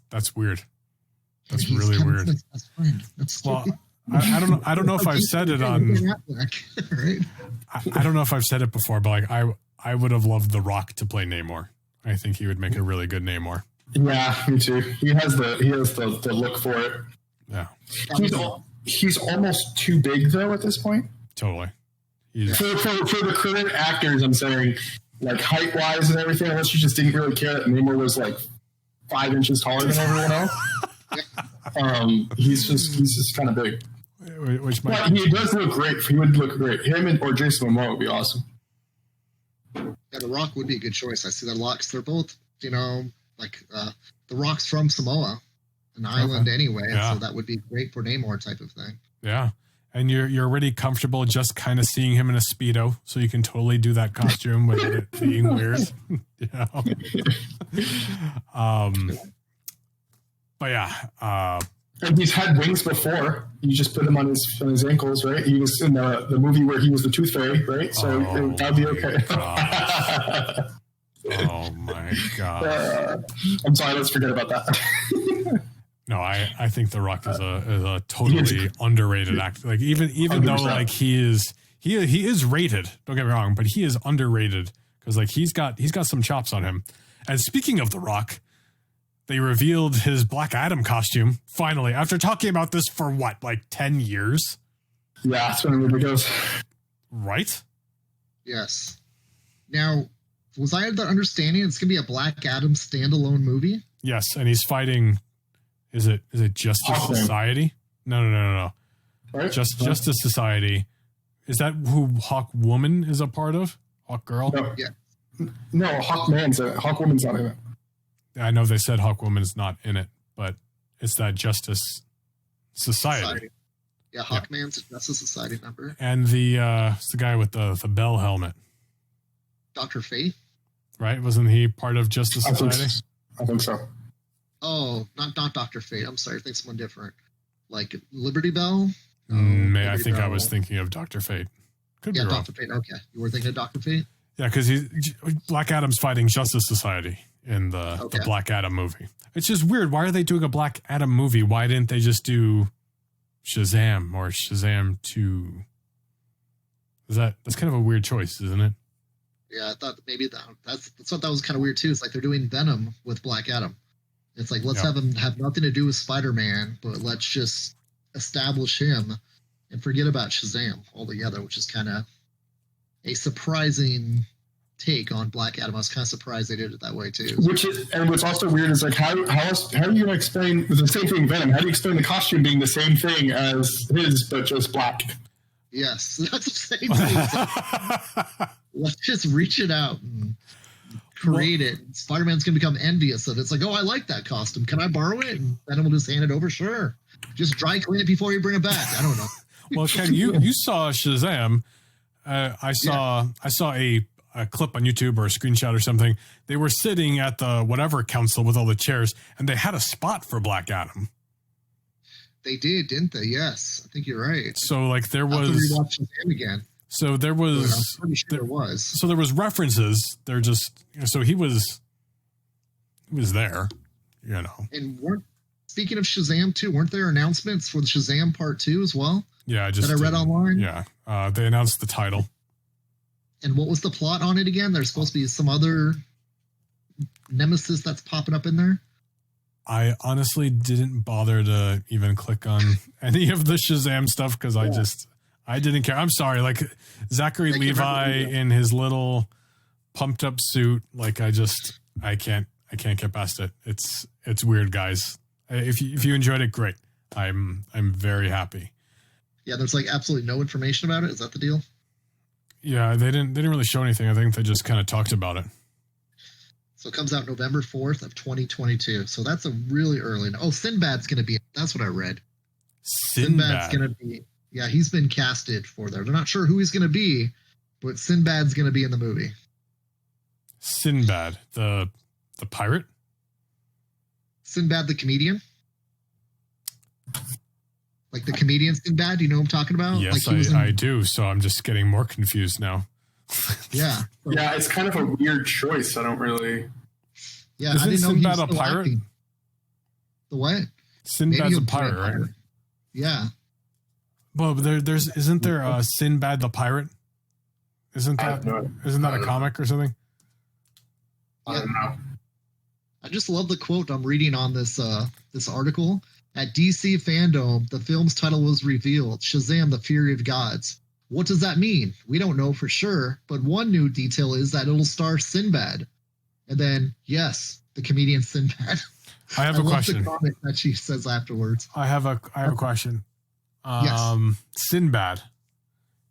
That's weird. That's really weird. Well, I don't know if I've said it on. Right? I don't know if I've said it before, but like I would have loved The Rock to play Namor. I think he would make a really good Namor. Yeah, me too. He has the look for it. Yeah. He's almost too big though at this point. Totally. For the current actors, I'm saying, like height wise and everything, unless you just didn't really care that Namor was like 5 inches taller than everyone else. He's just kind of big. But he does look great. He would look great. Him or Jason Momoa would be awesome. Yeah, The Rock would be a good choice. I see that a lot because they're both, like The Rock's from Samoa, an island anyway. Yeah. So that would be great for Namor type of thing. Yeah. And you're already comfortable just kind of seeing him in a Speedo, so you can totally do that costume without it being weird. But yeah. And he's had wings before. You just put him on his ankles, right? He was in the movie where he was the Tooth Fairy, right? So that'd be okay. Oh my god! I'm sorry. Let's forget about that. No, I think The Rock is a totally underrated actor. Like even 100%. though like he is rated. Don't get me wrong, but he is underrated because like he's got some chops on him. And speaking of The Rock, they revealed his Black Adam costume finally after talking about this for what, like 10 years? Yeah, that's when everybody goes. Right? Yes. Now, was I of the understanding it's gonna be a Black Adam standalone movie? Yes, and he's fighting. Is it Justice Hawkman. Society? No. Right? Justice Society. Is that who Hawk Woman is a part of? Hawk Girl? No, Yeah. no, Hawkman's in it. Hawkwoman's not in it. I know they said Hawk Woman's not in it, but it's that Justice Society. Yeah, Hawkman's a Justice Society member. And it's the guy with the bell helmet, Dr. Fate? right? Wasn't he part of Justice Society? I think so. Oh, not Dr. Fate. I'm sorry, I think someone different. Like Liberty Bell? No, I Liberty think I Bell. was thinking of Dr. Fate. Could Yeah, be wrong. Dr. Fate. Okay. You were thinking of Dr. Fate? Yeah, because Black Adam's fighting Justice Society in the Okay. Black Adam movie. It's just weird. Why are they doing a Black Adam movie? Why didn't they just do Shazam or Shazam 2? That's kind of a weird choice, isn't it? Yeah, I thought maybe that's what that was kind of weird too. It's like they're doing Venom with Black Adam. It's like let's Yeah. have him have nothing to do with Spider-Man, but let's just establish him and forget about Shazam altogether, which is kind of a surprising take on Black Adam. I was kind of surprised they did it that way too. What's also weird is like how are you going to explain the same thing, Venom? How do you explain the costume being the same thing as his but just black? Yes, that's the same thing. Let's just reach it out and create it. Spider-Man's going to become envious of it. It's like, oh, I like that costume. Can I borrow it? And Venom will just hand it over. Sure. Just dry clean it before you bring it back. I don't know. Well, Ken, you saw Shazam. I saw a clip on YouTube or a screenshot or something. They were sitting at the whatever council with all the chairs, and they had a spot for Black Adam. They did, didn't they? Yes, I think you're right. So like there I'll have to was. rewatch Shazam again. So there But I'm was. pretty sure there was. So there was references. They're just. So he was there. You know. And speaking of Shazam 2, weren't there announcements for the Shazam Part 2 as well Yeah, I just that I read online? Yeah, they announced the title. And what was the plot on it again? There's supposed to be some other nemesis that's popping up in there. I honestly didn't bother to even click on any of the Shazam stuff because I didn't care. I'm sorry, like Zachary Thank you for Levi letting me know. in his little pumped up suit. Like I can't get past it. It's weird, guys. If you enjoyed it, great. I'm very happy. Yeah, there's like absolutely no information about it. Is that the deal? Yeah, they didn't really show anything. I think they just kind of talked about it. So it comes out November 4th of 2022. So that's a really early. Oh, Sinbad's going to be. That's what I read. Sinbad's going to be. Yeah, he's been casted for there. They're not sure who he's going to be, but Sinbad's going to be in the movie. Sinbad, the pirate. Sinbad the comedian. Like the comedian Sinbad, you know what I'm talking about? Yes, like I do. So I'm just getting more confused now. Yeah. So, Yeah, it's kind of a weird choice. I don't really. yeah. Isn't I didn't know he Sinbad was a still pirate? acting. The what? Sinbad's he'll a be pirate, right? Yeah. Well, isn't there Sinbad the pirate? Isn't that a comic or something? I don't know. I just love the quote I'm reading on this article. At DC Fandome, the film's title was revealed, Shazam, the Fury of Gods. What does that mean? We don't know for sure, but one new detail is that it'll star Sinbad. And then, yes, the comedian Sinbad. I have a question. The comment that she says afterwards. I have a question. Yes. Sinbad,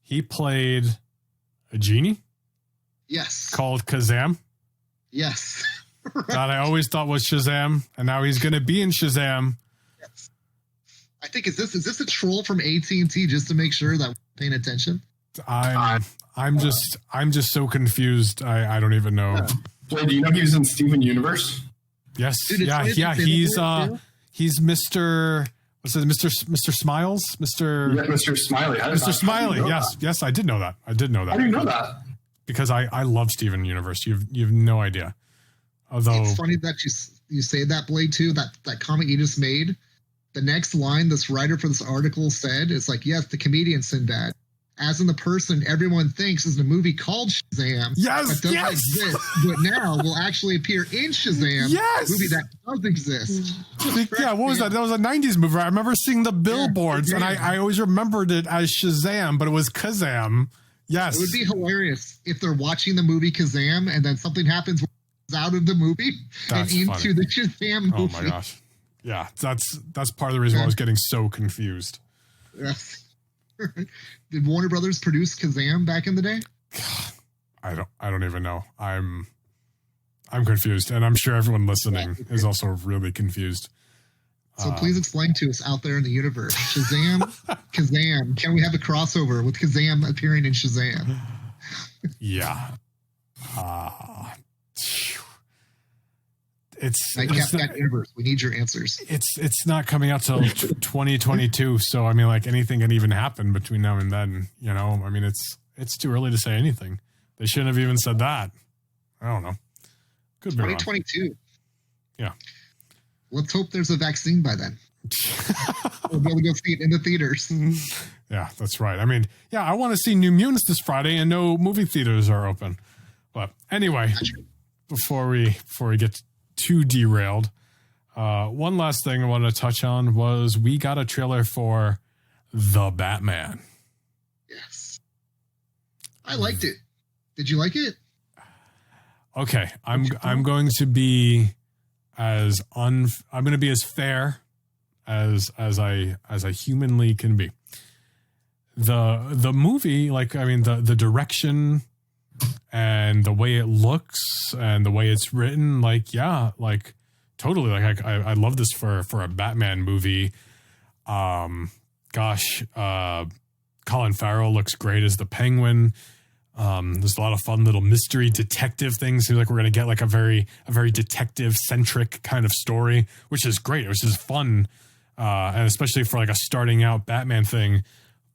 he played a genie Yes. called Kazam Yes. Right. that I always thought was Shazam, and now he's going to be in Shazam. Yes. I think is this a troll from AT&T just to make sure that we're paying attention? I'm just so confused. I don't even know. Wait, do you know he was in Steven Universe? Yes, Dude, it's weird yeah. to say He's Mr. What's it, Mr. Smiles, Yeah, Mr. Smiley. Mr. Smiley. Yes, I did know that. How do you know that? because I love Steven Universe. You've no idea. Although it's funny that you say that, Blade, too. That comment you just made. The next line this writer for this article said is like, yes, the comedian Sinbad, as in the person everyone thinks is in a movie called Shazam. Yes, that doesn't exist, but now will actually appear in Shazam. Yes, a movie that does exist. Yeah, what was that? That was a 90s movie. I remember seeing the billboards, and I always remembered it as Shazam, but it was Kazam. Yes. It would be hilarious if they're watching the movie Kazam and then something happens out of the movie and into the Shazam movie. Oh my gosh. Yeah, that's part of the reason why I was getting so confused. Yes. Did Warner Brothers produce Kazam back in the day? I don't even know. I'm confused, and I'm sure everyone listening is also really confused. So please explain to us out there in the universe. Shazam, Kazam. Can we have a crossover with Kazam appearing in Shazam? Yeah. It's that universe. We need your answers. It's not coming out till 2022. So I mean, like, anything can even happen between now and then. You know, I mean, it's too early to say anything. They shouldn't have even said that. I don't know. Could be 2022. Wrong. Yeah. Let's hope there's a vaccine by then. We'll be able to go see it in the theaters. Yeah, that's right. I mean, yeah, I want to see New Mutants this Friday, and no movie theaters are open. But anyway, before we get too derailed, one last thing I want to touch on was we got a trailer for The Batman. Yes, I liked it. Did you like it? Okay, I'm going to be as I'm going to be as fair as I humanly can be. The movie, like, I mean, the direction and the way it looks and the way it's written, like, yeah, like, totally, like, I love this for a Batman movie. Colin Farrell looks great as the Penguin. There's a lot of fun little mystery detective things. Seems like we're going to get like a very detective centric kind of story, which is great, which is fun. And especially for like a starting out Batman thing.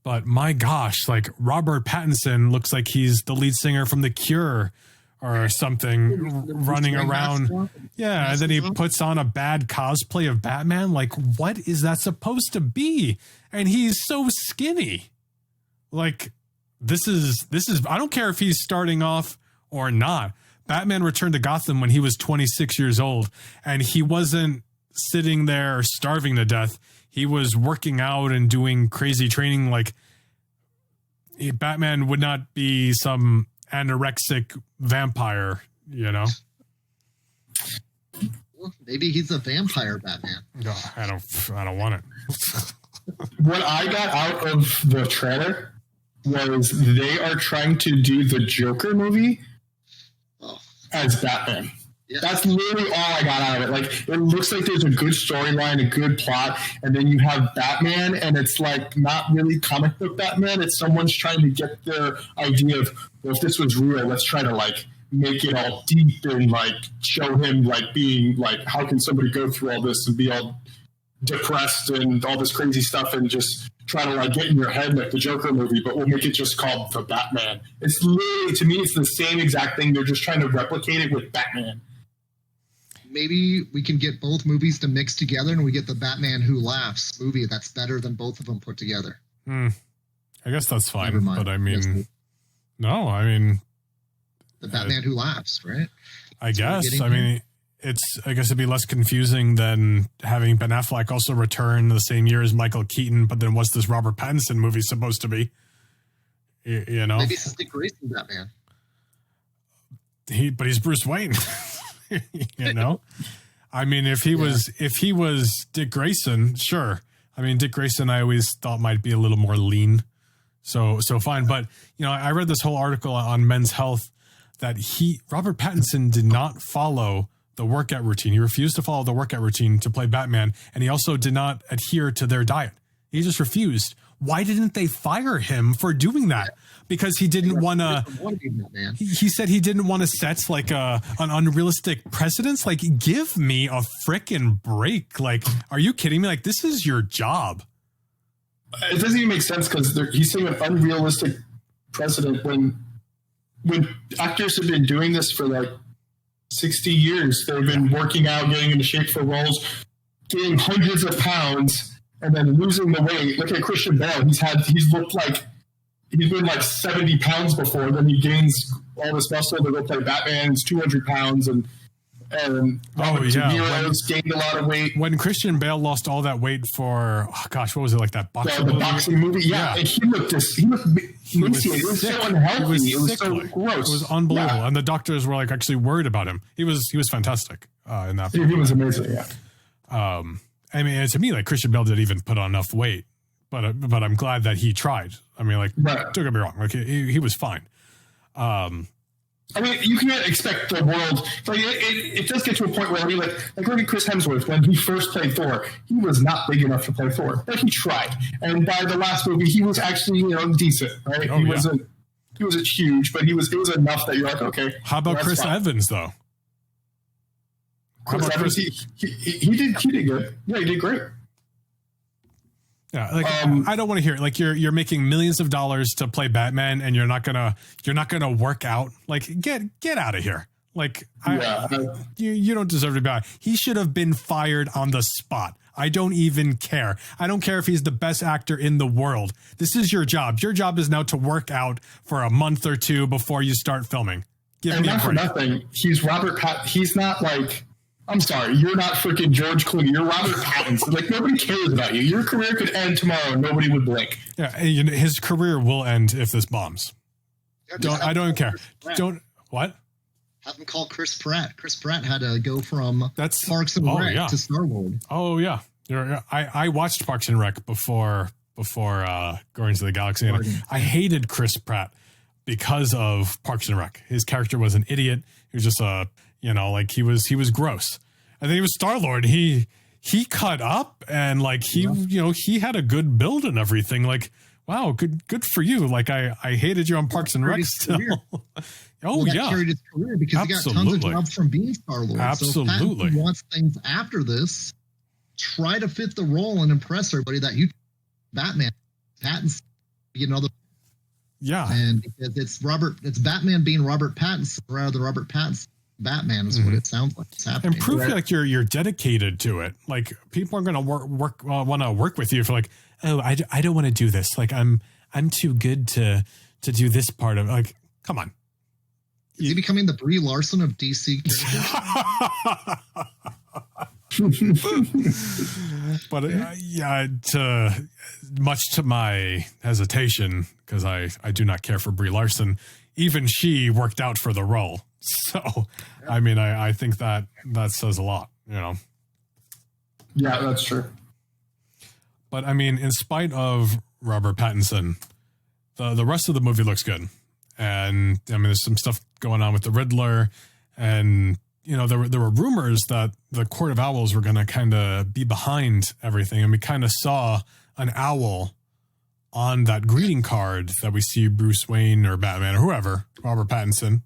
But my gosh, like, Robert Pattinson looks like he's the lead singer from The Cure or something, running around. Yeah. And then he puts on a bad cosplay of Batman. Like, what is that supposed to be? And he's so skinny. Like, This is I don't care if he's starting off or not. Batman returned to Gotham when he was 26 years old, and he wasn't sitting there starving to death. He was working out and doing crazy training. Like, Batman would not be some anorexic vampire, you know? Well, maybe he's a vampire Batman. No, I don't want it. What I got out of the trailer was they are trying to do the Joker movie as Batman. Yeah. That's literally all I got out of it. Like, it looks like there's a good storyline, a good plot, and then you have Batman, and it's like not really comic book Batman. It's someone's trying to get their idea of, well, if this was real, let's try to like make it all deep and like show him like being like, how can somebody go through all this and be all depressed and all this crazy stuff and just try to like get in your head like the Joker movie, but we'll make it just called The Batman. It's literally, to me, it's the same exact thing. They're just trying to replicate it with Batman. Maybe we can get both movies to mix together and we get the Batman Who Laughs movie that's better than both of them put together. I guess that's fine. But I mean, no, I mean, the Batman Who Laughs, right? I guess. I mean, I guess it'd be less confusing than having Ben Affleck also return the same year as Michael Keaton. But then what's this Robert Pattinson movie supposed to be? You know, maybe it's Dick Grayson Batman. But he's Bruce Wayne. You know, I mean, if he was Dick Grayson, sure. I mean, Dick Grayson, I always thought might be a little more lean. So fine. But, you know, I read this whole article on Men's Health that Robert Pattinson did not follow the workout routine. He refused to follow the workout routine to play Batman. And he also did not adhere to their diet. He just refused. Why didn't they fire him for doing that? Because he didn't want to. He said he didn't want to set like an unrealistic precedence. Like, give me a frickin' break. Like, are you kidding me? Like, this is your job. It doesn't even make sense because he's saying an unrealistic precedent when when actors have been doing this for like 60 years, they've been working out, getting into shape for roles, gaining hundreds of pounds, and then losing the weight. Look at Christian Bale. He's looked like he's been like 70 pounds before. Then he gains all this muscle to go play Batman. He's 200 pounds, and Robert De Niro's gained a lot of weight. When Christian Bale lost all that weight for, what was it, like that boxing movie? The boxing movie, yeah. And he looked emaciated. It was so unhealthy. It was so gross. It was unbelievable. Yeah. And the doctors were like actually worried about him. He was fantastic in that. He was amazing, yeah. I mean, to me, like Christian Bale didn't even put on enough weight, but I'm glad that he tried. I mean, like, don't get me wrong, like he was fine. I mean, you can't expect the world. Like it does get to a point where look at Chris Hemsworth when he first played Thor. He was not big enough to play Thor, but he tried. And by the last movie, he was actually decent, right? He wasn't huge, but it was enough that you're like, okay. How about Chris Evans though? Chris Evans, he did good. Yeah, he did great. Yeah, like I don't want to hear it. Like you're making millions of dollars to play Batman, and you're not gonna work out. Like get out of here. Like you don't deserve to be out. He should have been fired on the spot. I don't even care. I don't care if he's the best actor in the world. This is your job. Your job is now to work out for a month or two before you start filming. Give me a break. For nothing, he's Robert Pattinson. He's not like. I'm sorry, you're not freaking George Clooney. You're Robert Pattinson. Like, nobody cares about you. Your career could end tomorrow and nobody would blink. Yeah, his career will end if this bombs. I don't care. What? Have him call Chris Pratt. Chris Pratt had to go from Parks and Rec to Star-Lord. Oh, yeah. I watched Parks and Rec before Guardians of the Galaxy. And I hated Chris Pratt because of Parks and Rec. His character was an idiot. He was just he was gross. And then he was Star-Lord. He cut up and he had a good build and everything. Like, wow, good for you. Like I hated you on Parks and Rec still. That carried his career because he got tons of jobs from being Star-Lord. Absolutely. So if wants things after this, try to fit the role and impress everybody that you Batman, Pattinson, Yeah. And because it's Batman being Robert Pattinson rather than Robert Pattinson. Batman is what it sounds like it's happening. And prove like you're dedicated to it. Like people are going to want to work with you for like, oh, I don't want to do this. Like I'm too good to do this part of like, come on. Is he becoming the Brie Larson of DC characters? But much to my hesitation, because I do not care for Brie Larson, even she worked out for the role. So, I mean, I think that says a lot, Yeah, that's true. But I mean, in spite of Robert Pattinson, the rest of the movie looks good. And I mean, there's some stuff going on with the Riddler, and there were rumors that the Court of Owls were going to kind of be behind everything, and we kind of saw an owl on that greeting card that we see Bruce Wayne or Batman or whoever, Robert Pattinson,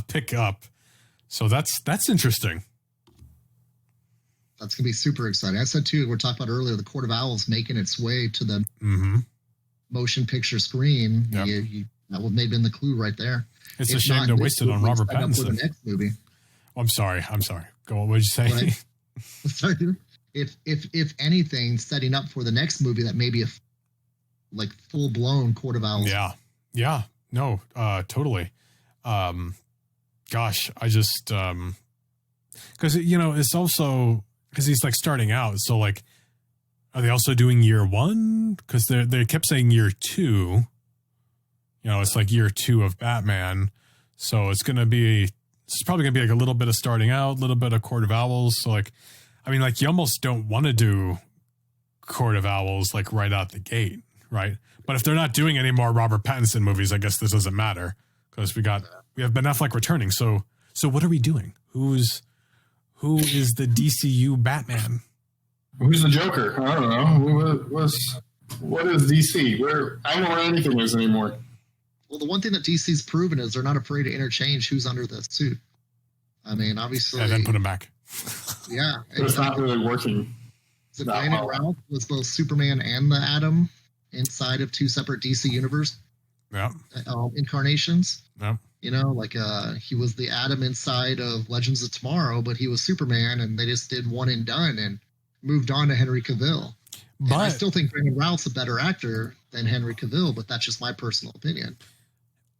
pick up. So that's interesting. That's going to be super exciting. I said too, we're talking about earlier, the Court of Owls making its way to the motion picture screen. Yep. That would maybe been the clue right there. It's a shame to waste it on Robert Pattinson. For the next movie. Oh, I'm sorry. Go on. What did you say? Sorry, if anything, setting up for the next movie that may be a full blown Court of Owls. Yeah. No, totally. Gosh, I just because it's also because he's like starting out. So like, are they also doing year one? Because they kept saying year two. It's like year two of Batman. So it's probably gonna be like a little bit of starting out, a little bit of Court of Owls. So like, I mean, like you almost don't want to do Court of Owls like right out the gate, right? But if they're not doing any more Robert Pattinson movies, I guess this doesn't matter because we have Ben Affleck returning. So what are we doing? Who is the DCU Batman? Who's the Joker? I don't know. What is DC? I don't know where anything is anymore. Well, the one thing that DC's proven is they're not afraid to interchange who's under the suit. I mean, obviously. And then put him back. Yeah. It's not really working. So Brandon Routh was both Superman and the Atom inside of two separate DC universes. Yeah. Incarnations. Yeah. You know, like he was the Adam inside of Legends of Tomorrow, but he was Superman, and they just did one and done and moved on to Henry Cavill. But and I still think Brandon Routh's a better actor than Henry Cavill, but that's just my personal opinion.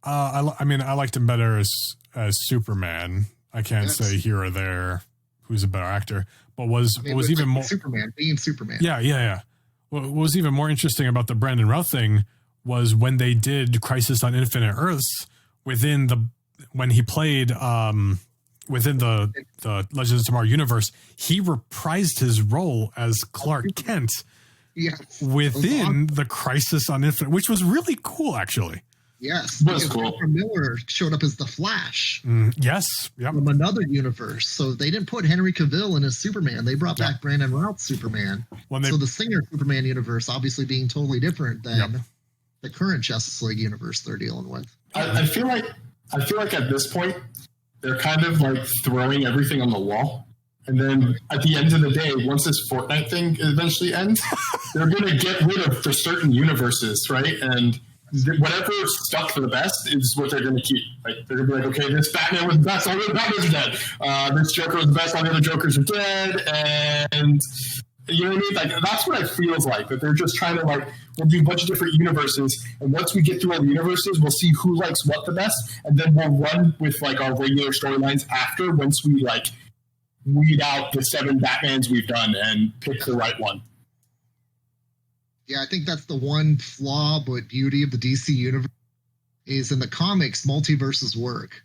I mean, I liked him better as Superman. I can't say here or there who's a better actor, but was even more Superman being Superman. Yeah. What was even more interesting about the Brandon Routh thing was when they did Crisis on Infinite Earths when he played within the Legends of Tomorrow universe, he reprised his role as Clark Kent within the Crisis on Infinite, which was really cool, actually. Yes, because Christopher Miller showed up as the Flash. Yes, from another universe. So they didn't put Henry Cavill in as Superman. They brought back Brandon Routh's Superman. So the Singer Superman universe, obviously being totally different than the current Justice League universe they're dealing with. I feel like at this point they're kind of like throwing everything on the wall. And then at the end of the day, once this Fortnite thing eventually ends, they're going to get rid of for certain universes, right? And whatever stuck for the best is what they're going to keep. Like they're going to be like, okay, this Batman was the best, all the other Batmans are dead. This Joker was the best, all the other Jokers are dead. And you know what I mean? Like that's what it feels like. That they're just trying to like, we'll do a bunch of different universes, and once we get through all the universes, we'll see who likes what the best, and then we'll run with like our regular storylines after. Once we like weed out the 7 Batmans we've done and pick the right one. Yeah, I think that's the one flaw but beauty of the DC universe is in the comics, multiverses work.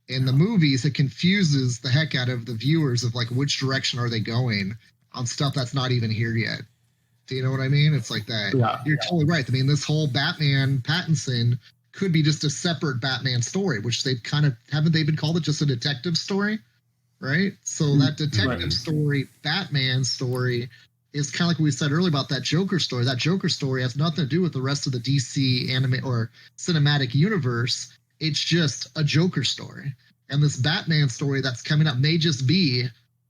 In the movies, it confuses the heck out of the viewers of like which direction are they going on stuff that's not even here yet. Do you know what I mean? It's like that. Yeah. You're totally right. I mean, this whole Batman Pattinson could be just a separate Batman story, which they've kind of haven't they been called it just a detective story, right? So that detective story, Batman story, is kind of like we said earlier about that Joker story. That Joker story has nothing to do with the rest of the DC anime or cinematic universe. It's just a Joker story. And this Batman story that's coming up may just be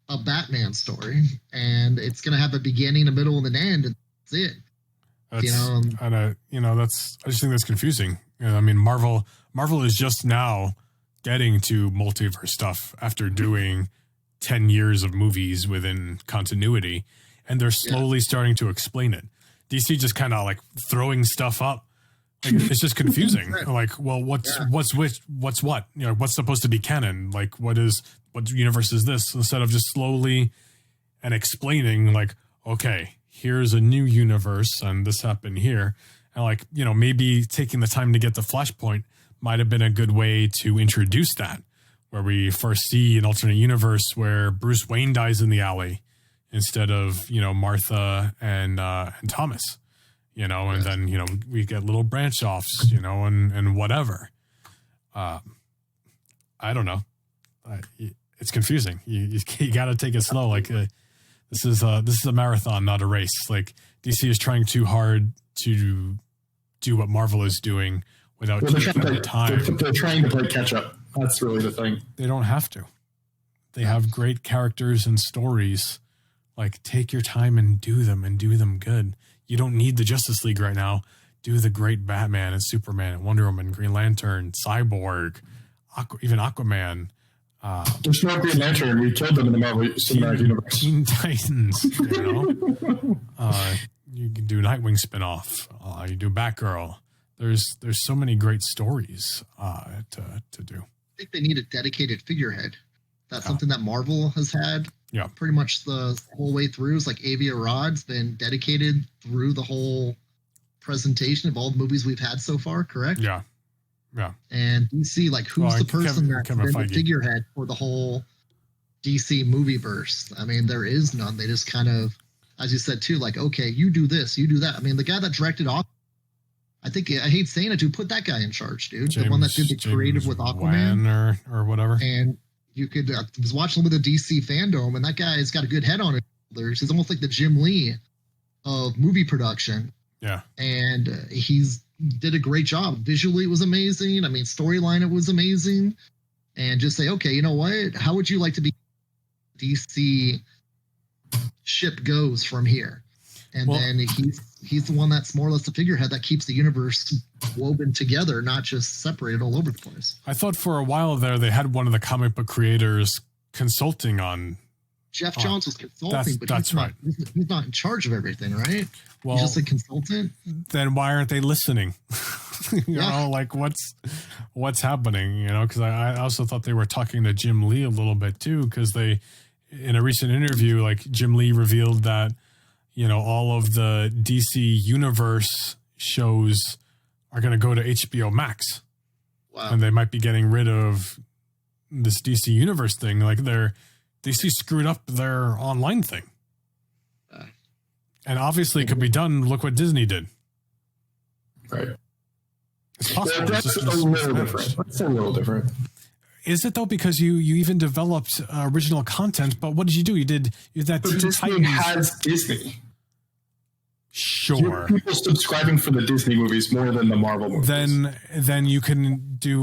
a Batman story. And it's going to have a beginning, a middle, and an end. And that's it. I just think that's confusing. I mean, Marvel is just now getting to multiverse stuff after doing 10 years of movies within continuity. And they're slowly starting to explain it. DC just kind of like throwing stuff up. Like, it's just confusing. Like, well, what's what? You know, what's supposed to be canon? Like, what universe is this? Instead of just slowly and explaining, like, okay, here's a new universe and this happened here. And like, you know, maybe taking the time to get the Flashpoint might have been a good way to introduce that, where we first see an alternate universe where Bruce Wayne dies in the alley instead of, you know, Martha and Thomas, you know, and then, you know, we get little branch offs, you know, and whatever. I don't know. It's confusing. You got to take it slow. Like this is a marathon, not a race. Like DC is trying too hard to do what Marvel is doing without taking the time. They're trying to play catch up. That's really the thing. They don't have to. They have great characters and stories. Like, take your time and do them good. You don't need the Justice League right now. Do the great Batman and Superman and Wonder Woman, Green Lantern, Cyborg, even Aquaman. There's no Green Lantern. We killed them in the Marvel Cinematic Universe. Teen Titans, you know. You can do Nightwing spinoff. You do Batgirl. There's so many great stories to do. I think they need a dedicated figurehead. That's something that Marvel has had. Yeah, pretty much the whole way through. Is like Avia Rod's been dedicated through the whole presentation of all the movies we've had so far. Correct? Yeah. And DC, like, who's the person that's been the figurehead for the whole DC movie verse? I mean, there is none. They just kind of, as you said too, like, okay, you do this, you do that. I mean, the guy that directed Aquaman, I think I hate saying it, to put that guy in charge, dude. The one that did the creative with Aquaman or whatever. And you could I was watching with the DC Fandome, and that guy's got a good head on his shoulders. He's almost like the Jim Lee of movie production. Yeah, and he's did a great job. Visually, it was amazing. I mean, storyline, it was amazing. And just say, okay, you know what? How would you like to be DC ship goes from here? And then he's the one that's more or less the figurehead that keeps the universe woven together, not just separated all over the place. I thought for a while there they had one of the comic book creators consulting on. Jeff Johns was consulting, but he's not in charge of everything, right? Well, he's just a consultant. Then why aren't they listening? you know, like what's happening? You know, because I also thought they were talking to Jim Lee a little bit too, because they, in a recent interview, like Jim Lee revealed that, you know, all of the DC Universe shows are going to go to HBO Max. Wow. And they might be getting rid of this DC Universe thing. Like DC screwed up their online thing. And obviously it could be done. Look what Disney did. Right. It's possible. Yeah, that's a little different. That's a little different. Is it though? Because you even developed original content, but what did you do? You did that. But Disney has Disney. Sure. People subscribing for the Disney movies more than the Marvel movies. Then you can do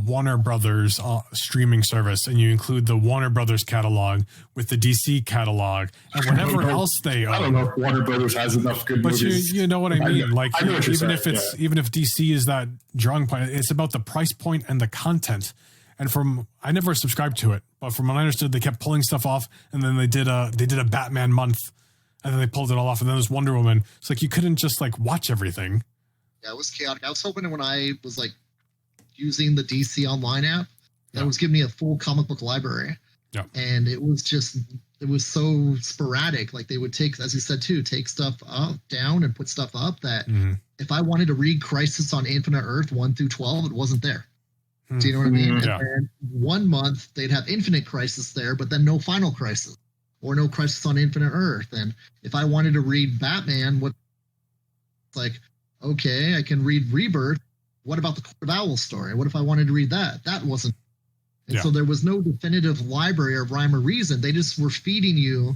Warner Brothers streaming service, and you include the Warner Brothers catalog with the DC catalog and whatever else they own. I don't know if Warner Brothers has enough good movies. But you know what I mean. Like I know even if DC is that drawing point, it's about the price point and the content. And I never subscribed to it, but from what I understood, they kept pulling stuff off, and then they did a Batman month. And then they pulled it all off, and then there's Wonder Woman. It's like you couldn't just like watch everything. Yeah, it was chaotic. I was hoping when I was like using the DC Online app, that was giving me a full comic book library. Yeah. And it was so sporadic. Like they would take, as you said too, take stuff up, down, and put stuff up that if I wanted to read Crisis on Infinite Earth 1 through 12, it wasn't there. Do you know what I mean? Yeah. And then 1 month they'd have Infinite Crisis there, but then no Final Crisis. Or no Crisis on Infinite Earth. And if I wanted to read Batman, okay, I can read Rebirth. What about the Court of Owls story? What if I wanted to read that? That wasn't. And so there was no definitive library or rhyme or reason. They just were feeding you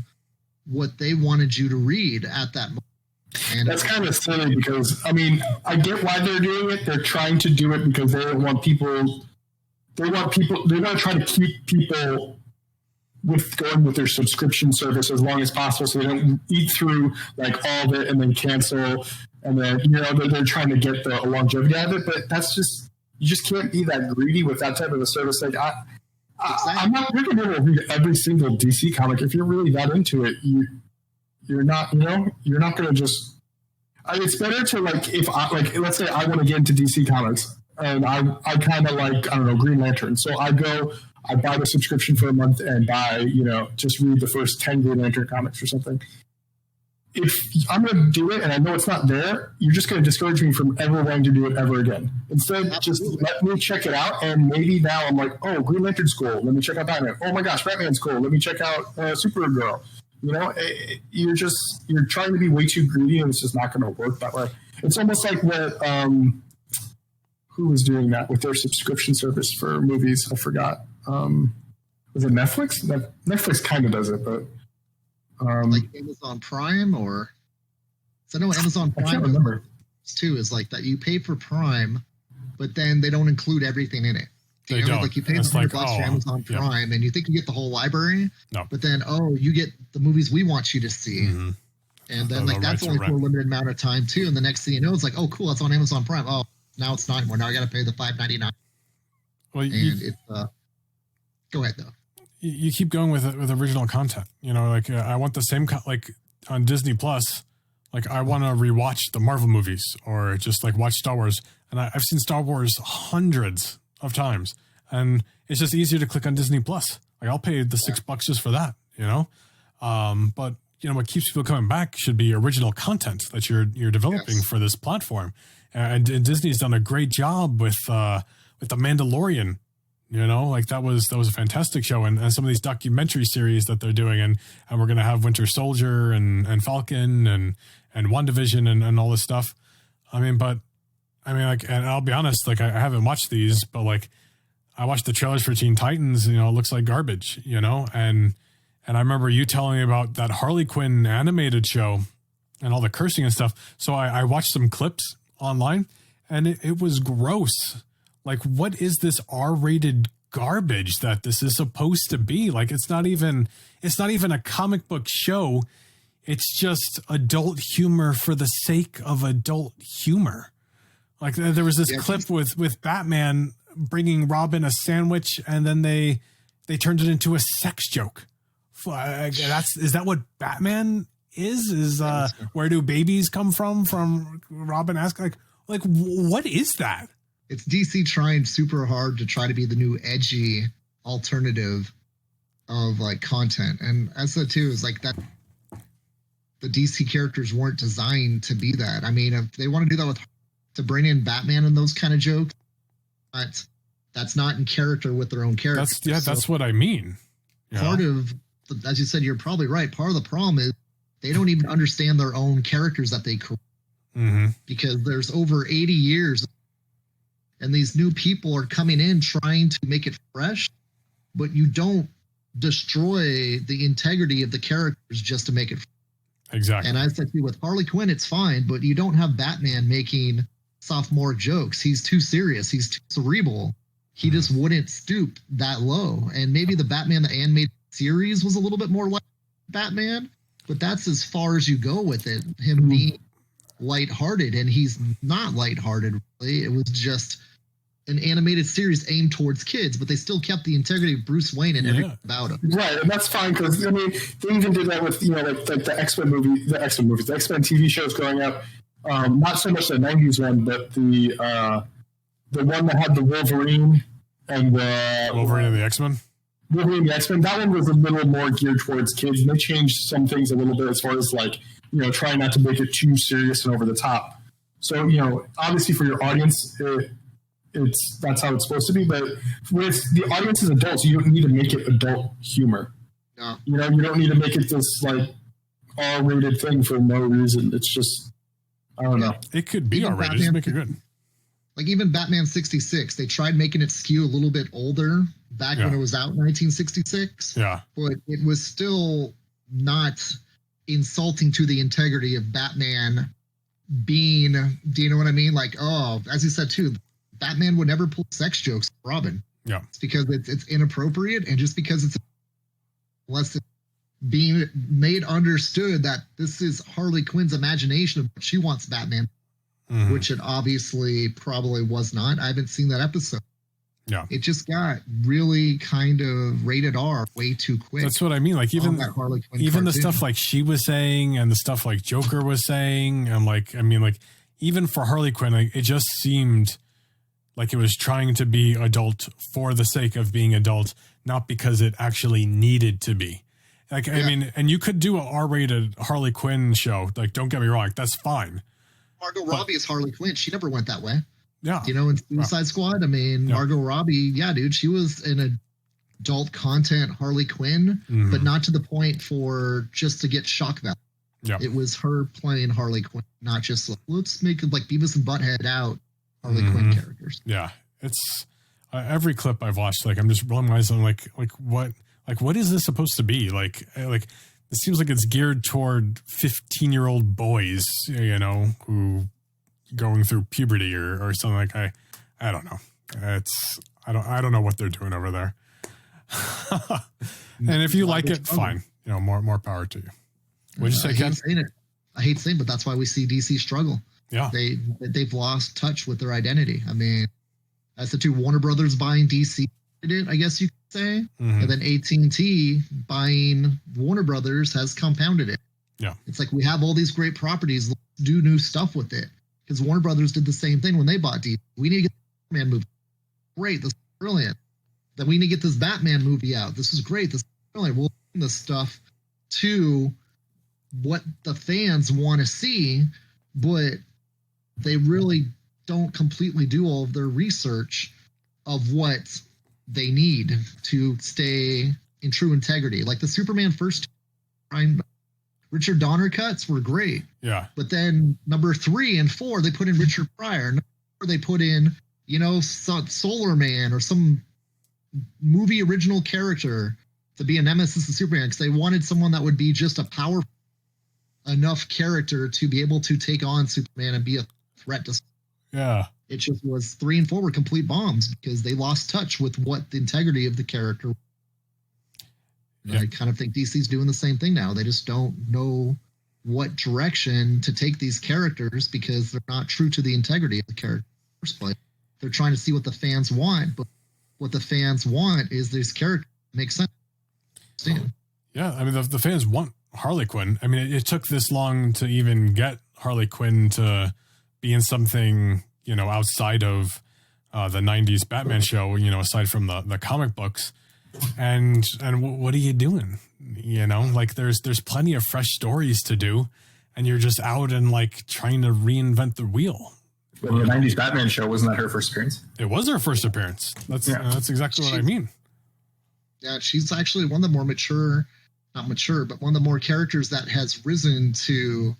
what they wanted you to read at that moment. And that's kind of silly because, I mean, I get why they're doing it. They're trying to do it because they want people, they want to try to keep people going with their subscription service as long as possible, so they don't eat through like all of it and then cancel, and then they're trying to get the longevity out of it. But that's just, you just can't be that greedy with that type of a service. Like I'm not going to be able to read every single DC comic. If you're really that into it, you're not going to just. It's better to let's say I want to get into DC comics and I kind of like, I don't know, Green Lantern, so I buy the subscription for a month and just read the first 10 Green Lantern comics or something. If I'm going to do it and I know it's not there, you're just going to discourage me from ever wanting to do it ever again. Instead, just let me check it out. And maybe now I'm like, oh, Green Lantern's cool. Let me check out Batman. Oh my gosh, Batman's cool. Let me check out Supergirl. You're trying to be way too greedy, and it's just not going to work that way. It's almost like what, who was doing that with their subscription service for movies? I forgot. Was it Netflix? Netflix kind of does it, but like Amazon Prime, or I know Amazon Prime, I can't remember. Too, is like that you pay for Prime, but then they don't include everything in it. They don't. Like you pay $100 for Amazon Prime, and you think you get the whole library, but then you get the movies we want you to see, and then that's only for a limited amount of time too. And the next thing you know, it's like, oh cool, it's on Amazon Prime. Oh, now it's not anymore. Now I got to pay the $5.99. Well, it's go ahead though. You keep going with original content. I want the same like on Disney Plus. Like I want to rewatch the Marvel movies or just like watch Star Wars. And I've seen Star Wars hundreds of times, and it's just easier to click on Disney Plus. Like I'll pay the $6 just for that. But what keeps people coming back should be original content that you're developing for this platform. And Disney's done a great job with The Mandalorian. That was a fantastic show, and some of these documentary series that they're doing, and we're gonna have Winter Soldier and Falcon and WandaVision and all this stuff. And I'll be honest, I haven't watched these, but I watched the trailers for Teen Titans. It looks like garbage. And I remember you telling me about that Harley Quinn animated show and all the cursing and stuff. So I watched some clips online, and it was gross. Like, what is this R-rated garbage that this is supposed to be? Like, it's not even a comic book show. it's just adult humor for the sake of adult humor. Like there was this clip with Batman bringing Robin a sandwich, and then they turned it into a sex joke. Is that what Batman is? Where do babies come from? From Robin asked, like what is that? It's DC trying super hard to try to be the new edgy alternative of like content, and as I said too, is like that. The DC characters weren't designed to be that. I mean, if they want to do that to bring in Batman and those kind of jokes, but that's not in character with their own characters. That's what I mean. Part of, as you said, you're probably right. Part of the problem is they don't even understand their own characters that they create, because there's over 80 years, and these new people are coming in trying to make it fresh, but you don't destroy the integrity of the characters just to make it fresh. Exactly. And I said to you, with Harley Quinn, it's fine, but you don't have Batman making sophomore jokes. He's too serious. He's too cerebral. He just wouldn't stoop that low. And maybe the Batman, the animated series, was a little bit more like Batman, but that's as far as you go with it. Him being lighthearted, and he's not lighthearted, really. It was just an animated series aimed towards kids, but they still kept the integrity of Bruce Wayne and everything about him. Right, and that's fine, because I mean, they even did that with like the X-Men movies, the X-Men TV shows growing up. Not so much the '90s one, but the one that had the Wolverine and the Wolverine and the X-Men. Wolverine and the X-Men. That one was a little more geared towards kids, and they changed some things a little bit as far as like trying not to make it too serious and over the top. So obviously for your audience. That's how it's supposed to be, but with the audience is adults, you don't need to make it adult humor. No. You don't need to make it this like R-rated thing for no reason. It's just, I don't know. It could be R-rated. Just make it good. Like even Batman 66, they tried making it skew a little bit older back when it was out in 1966. Yeah. But it was still not insulting to the integrity of Batman being, do you know what I mean? Like, as you said too, Batman would never pull sex jokes with Robin. Yeah. It's because it's inappropriate, and just because it's unless it's being made understood that this is Harley Quinn's imagination of what she wants Batman, which it obviously probably was not. I haven't seen that episode. Yeah. It just got really kind of rated R way too quick. That's what I mean. Like even Harley Quinn even cartoon. the stuff like she was saying and the stuff like Joker was saying, and like even for Harley Quinn, like it just seemed like it was trying to be adult for the sake of being adult, not because it actually needed to be. Like, I mean, and you could do an R-rated Harley Quinn show. Like, don't get me wrong. That's fine. Margot Robbie is Harley Quinn. She never went that way. Yeah. In Suicide Squad, I mean, Margot Robbie, dude, she was an adult content Harley Quinn, but not to the point for just to get shock value. Yeah. It was her playing Harley Quinn, not just like, let's make it like Beavis and Butthead out Harley Quinn characters. Yeah, it's every clip I've watched. Like I'm just rolling my eyes. I'm like what is this supposed to be? Like it seems like it's geared toward 15-year-old boys, who going through puberty or something. Like I don't know. I don't know what they're doing over there. And if you like it, fine. More power to you. What'd you say, Ken? I hate saying it, but that's why we see DC struggle. Yeah, they've lost touch with their identity. I mean, as the two Warner Brothers buying DC, I guess you could say, and then AT&T buying Warner Brothers has compounded it. Yeah, it's like we have all these great properties, let's do new stuff with it. Because Warner Brothers did the same thing when they bought DC. We need to get the Batman movie. Great, this is brilliant. Then we need to get this Batman movie out. This is great. This is brilliant. We'll bring this stuff to what the fans want to see, but they really don't completely do all of their research of what they need to stay in true integrity. Like the Superman first Richard Donner cuts were great. Yeah. But then number 3 and 4, they put in Richard Pryor. Number 4, they put in, Solar Man or some movie original character to be a nemesis of Superman, because they wanted someone that would be just a powerful enough character to be able to take on Superman and be a threat to. Yeah. It just was 3 and 4 were complete bombs because they lost touch with what the integrity of the character. Yeah. I kind of think DC's doing the same thing now. They just don't know what direction to take these characters because they're not true to the integrity of the character in the first place. They're trying to see what the fans want, but what the fans want is these characters make sense. Yeah, I mean, the fans want Harley Quinn. I mean, it took this long to even get Harley Quinn to be in something, you know, outside of the 90s Batman show, you know, aside from the comic books. And what are you doing? You know, like there's plenty of fresh stories to do, and you're just out and like trying to reinvent the wheel. Well, the 90s Batman show, wasn't that her first appearance? It was her first appearance. That's exactly what I mean. Yeah, she's actually one of the more mature, not mature, but one of the more characters that has risen to,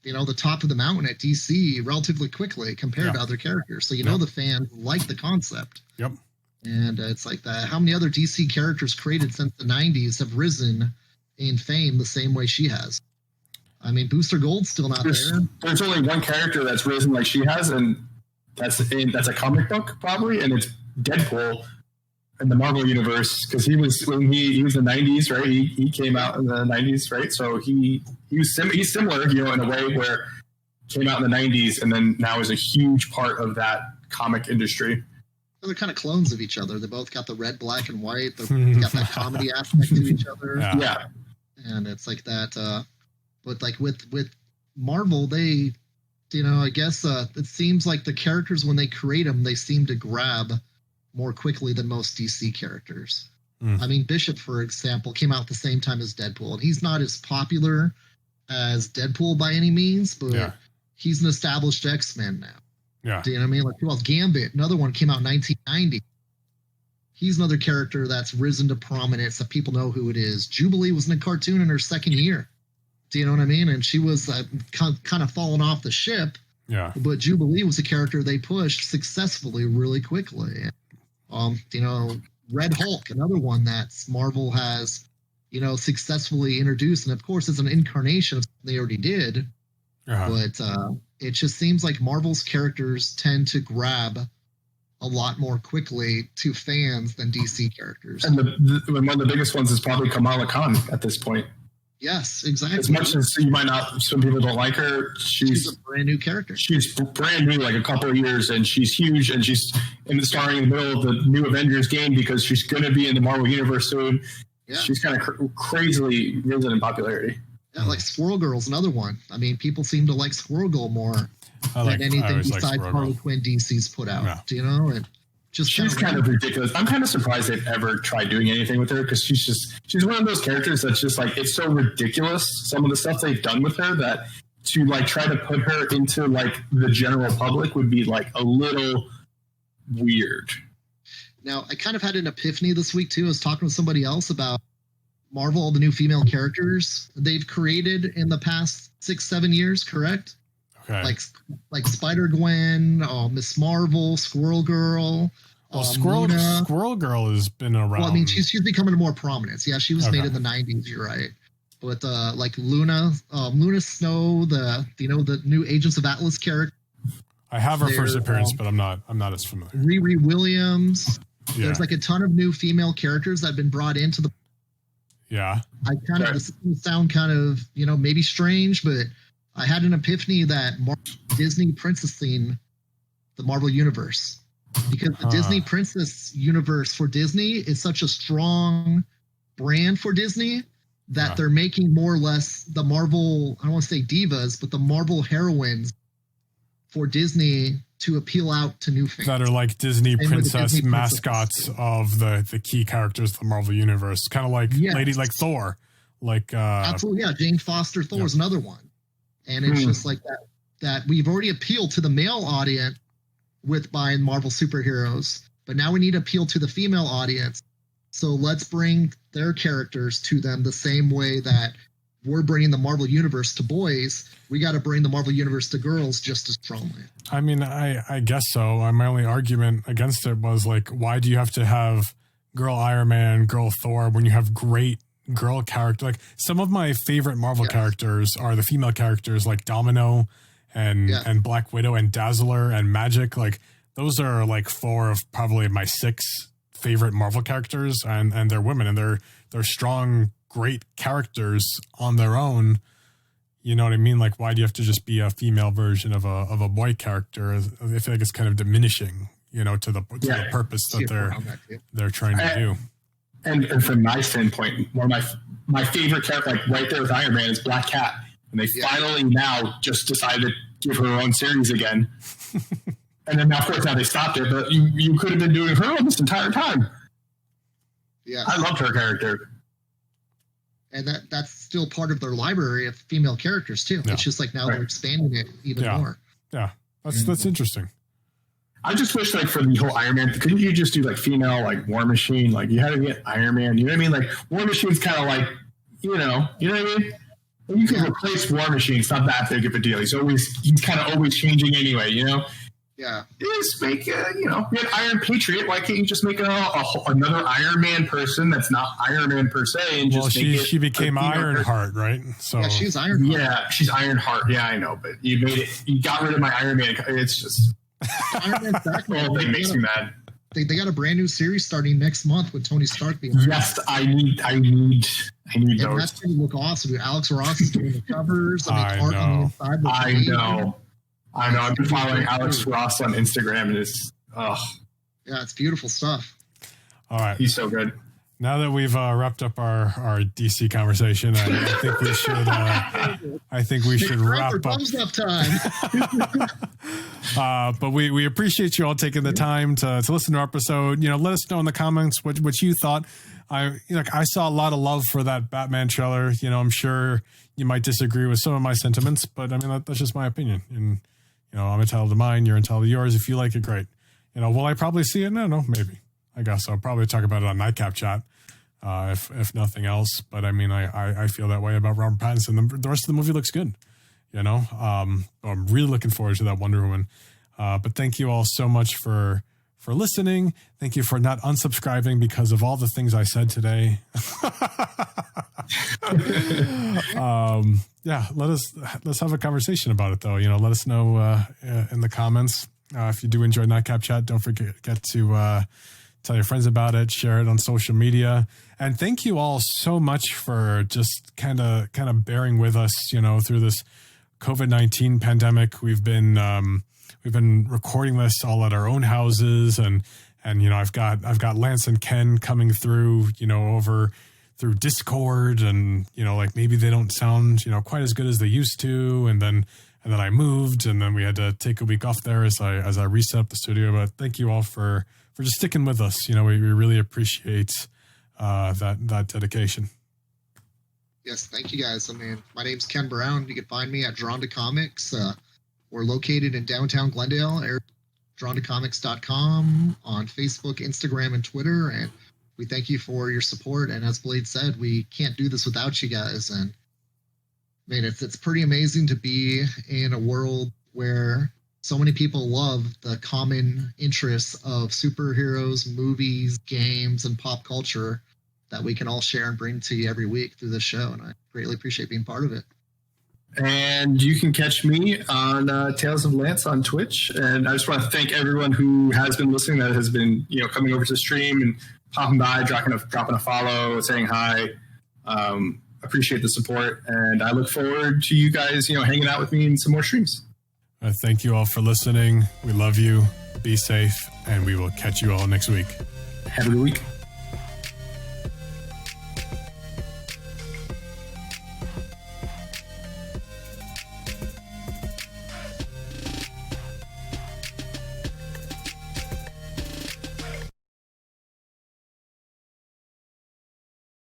you know, the top of the mountain at DC relatively quickly compared to other characters. So, you know, the fans like the concept. Yep. And it's like that. How many other DC characters created since the 90s have risen in fame the same way she has? I mean, Booster Gold's still not there. There's only one character that's risen like she has, and that's a comic book probably, and it's Deadpool in the Marvel universe, because he was in the 90s, right? He came out in the 90s, right? So he's similar, you know, in a way where came out in the 90s and then now is a huge part of that comic industry. They're kind of clones of each other. They both got the red, black, and white. They've got that comedy aspect to each other. Yeah. And it's like that. But like with Marvel, they, you know, I guess it seems like the characters, when they create them, they seem to grab more quickly than most DC characters. I mean, Bishop, for example, came out at the same time as Deadpool, and he's not as popular as Deadpool by any means, but he's an established X-Men now. Yeah. Do you know what I mean? Like, who else? Gambit, another one, came out in 1990. He's another character that's risen to prominence that people know who it is. Jubilee was in a cartoon in her second year. Do you know what I mean? And she was kind of falling off the ship. Yeah. But Jubilee was a character they pushed successfully really quickly. You know, Red Hulk, another one that Marvel has, you know, successfully introduced. And of course, it's an incarnation of something they already did. But it just seems like Marvel's characters tend to grab a lot more quickly to fans than DC characters. And one of the biggest ones is probably Kamala Khan at this point. Yes, exactly. As much as you might not, some people don't like her, she's a brand new character. She's brand new, like a couple of years, and she's huge, and she's starring in the middle of the new Avengers game because she's going to be in the Marvel Universe soon. Yeah. She's kind of crazily risen in popularity. Yeah, like Squirrel Girl's another one. I mean, people seem to like Squirrel Girl more than anything besides Harley Quinn DC's put out. Yeah. Do you know? And just she's kind of ridiculous. I'm kind of surprised they've ever tried doing anything with her, because she's one of those characters that's just like, it's so ridiculous, some of the stuff they've done with her, that to like try to put her into like the general public would be like a little weird. Now, I kind of had an epiphany this week too. I was talking with somebody else about Marvel, all the new female characters they've created in the past 6-7 years, correct? Okay. Like Spider-Gwen, Miss Marvel, Squirrel Girl. Well, Squirrel Girl has been around. Well, I mean, she's becoming more prominence. Yeah, she was made in the 90s. You're right. But like Luna Snow, the new Agents of Atlas character. I have her first appearance, but I'm not as familiar. Riri Williams. Yeah. There's like a ton of new female characters that have been brought into the. Yeah. This sound kind of, maybe strange, but I had an epiphany that Disney princess theme, the Marvel Universe, because the Disney princess universe for Disney is such a strong brand for Disney that they're making more or less the Marvel, I don't want to say divas, but the Marvel heroines for Disney to appeal out to new fans. That are like Disney princess mascots of the key characters of the Marvel Universe. Kind of like like Thor. Absolutely, yeah. Jane Foster Thor is another one. And it's just like that we've already appealed to the male audience with buying Marvel superheroes, but now we need to appeal to the female audience. So let's bring their characters to them the same way that we're bringing the Marvel Universe to boys. We got to bring the Marvel Universe to girls just as strongly. I mean, I guess so. My only argument against it was like, why do you have to have girl Iron Man, girl Thor when you have great girl character? Like, some of my favorite Marvel characters are the female characters, like Domino and Black Widow and Dazzler and Magic. Like, those are like 4 of probably my 6 favorite Marvel characters, and they're women, and they're strong, great characters on their own. You know what I mean? Like, why do you have to just be a female version of a boy character? I feel like it's kind of diminishing, you know, to the purpose that they're trying to do. And from my standpoint, one of my favorite character, like right there with Iron Man, is Black Cat. And they finally now just decided to give her own series again. And then, of course, now they stopped it. But you could have been doing her this entire time. Yeah, I loved her character. And that's still part of their library of female characters too. Yeah. It's just like now they're expanding it even more. Yeah, that's interesting. I just wish, like, for the whole Iron Man, couldn't you just do like female, like War Machine? Like, you had to get Iron Man. You know what I mean? Like, War Machine's kind of like, you know what I mean? You can replace War Machine. It's not that big of a deal. He's kind of always changing anyway. You know? Yeah. Just make, you know, we had Iron Patriot. Why can't you just make another Iron Man person that's not Iron Man per se? And just she became Ironheart, right? So yeah, she's Ironheart. Yeah, she's Ironheart. Yeah, I know, but you made it. You got rid of my Iron Man. It's just Iron Man's back. The whole thing makes me mad. They got a brand new series starting next month with Tony Stark being. Yes, I need those. And that's going to look awesome. Alex Ross is doing the covers. I know. I know. I've been following Alex Ross on Instagram, and it's yeah, it's beautiful stuff. All right, he's so good. Now that we've wrapped up our DC conversation, I think we should. I think we should wrap up. Thumbs up time. But we appreciate you all taking the time to listen to our episode. You know, let us know in the comments what you thought. I saw a lot of love for that Batman trailer. You know, I'm sure you might disagree with some of my sentiments, but I mean that's just my opinion. And you know, I'm entitled to mine. You're entitled to yours. If you like it, great. You know, will I probably see it? No, maybe. I guess I'll probably talk about it on Nightcap chat, if nothing else. But I mean, I feel that way about Robert Pattinson. The rest of the movie looks good. You know, I'm really looking forward to that Wonder Woman. But thank you all so much for listening. Thank you for not unsubscribing because of all the things I said today. Yeah, let's have a conversation about it though. You know, let us know in the comments. If you do enjoy Nightcap chat, don't forget to tell your friends about it, share it on social media. And thank you all so much for just kind of bearing with us, you know, through this COVID-19 pandemic. We've been recording this all at our own houses, and you know, I've got Lance and Ken coming through, you know, over through Discord, and you know, like maybe they don't sound, you know, quite as good as they used to, and then I moved, and then we had to take a week off there as I reset up the studio. But thank you all for just sticking with us. You know, we really appreciate that dedication. Yes, thank you guys. I mean, my name's Ken Brown. You can find me at Drawn to Comics. We're located in downtown Glendale, drawntocomics.com, on Facebook, Instagram, and Twitter. And we thank you for your support. And as Blade said, we can't do this without you guys. And I mean, it's pretty amazing to be in a world where so many people love the common interests of superheroes, movies, games, and pop culture that we can all share and bring to you every week through this show. And I greatly appreciate being part of it. And you can catch me on Tales of Lance on Twitch. And I just want to thank everyone who has been listening, that has been, you know, coming over to the stream and popping by, dropping a follow, saying hi. Appreciate the support, and I look forward to you guys, you know, hanging out with me in some more streams. Thank you all for listening. We love you. Be safe, and we will catch you all next week. Have a good week.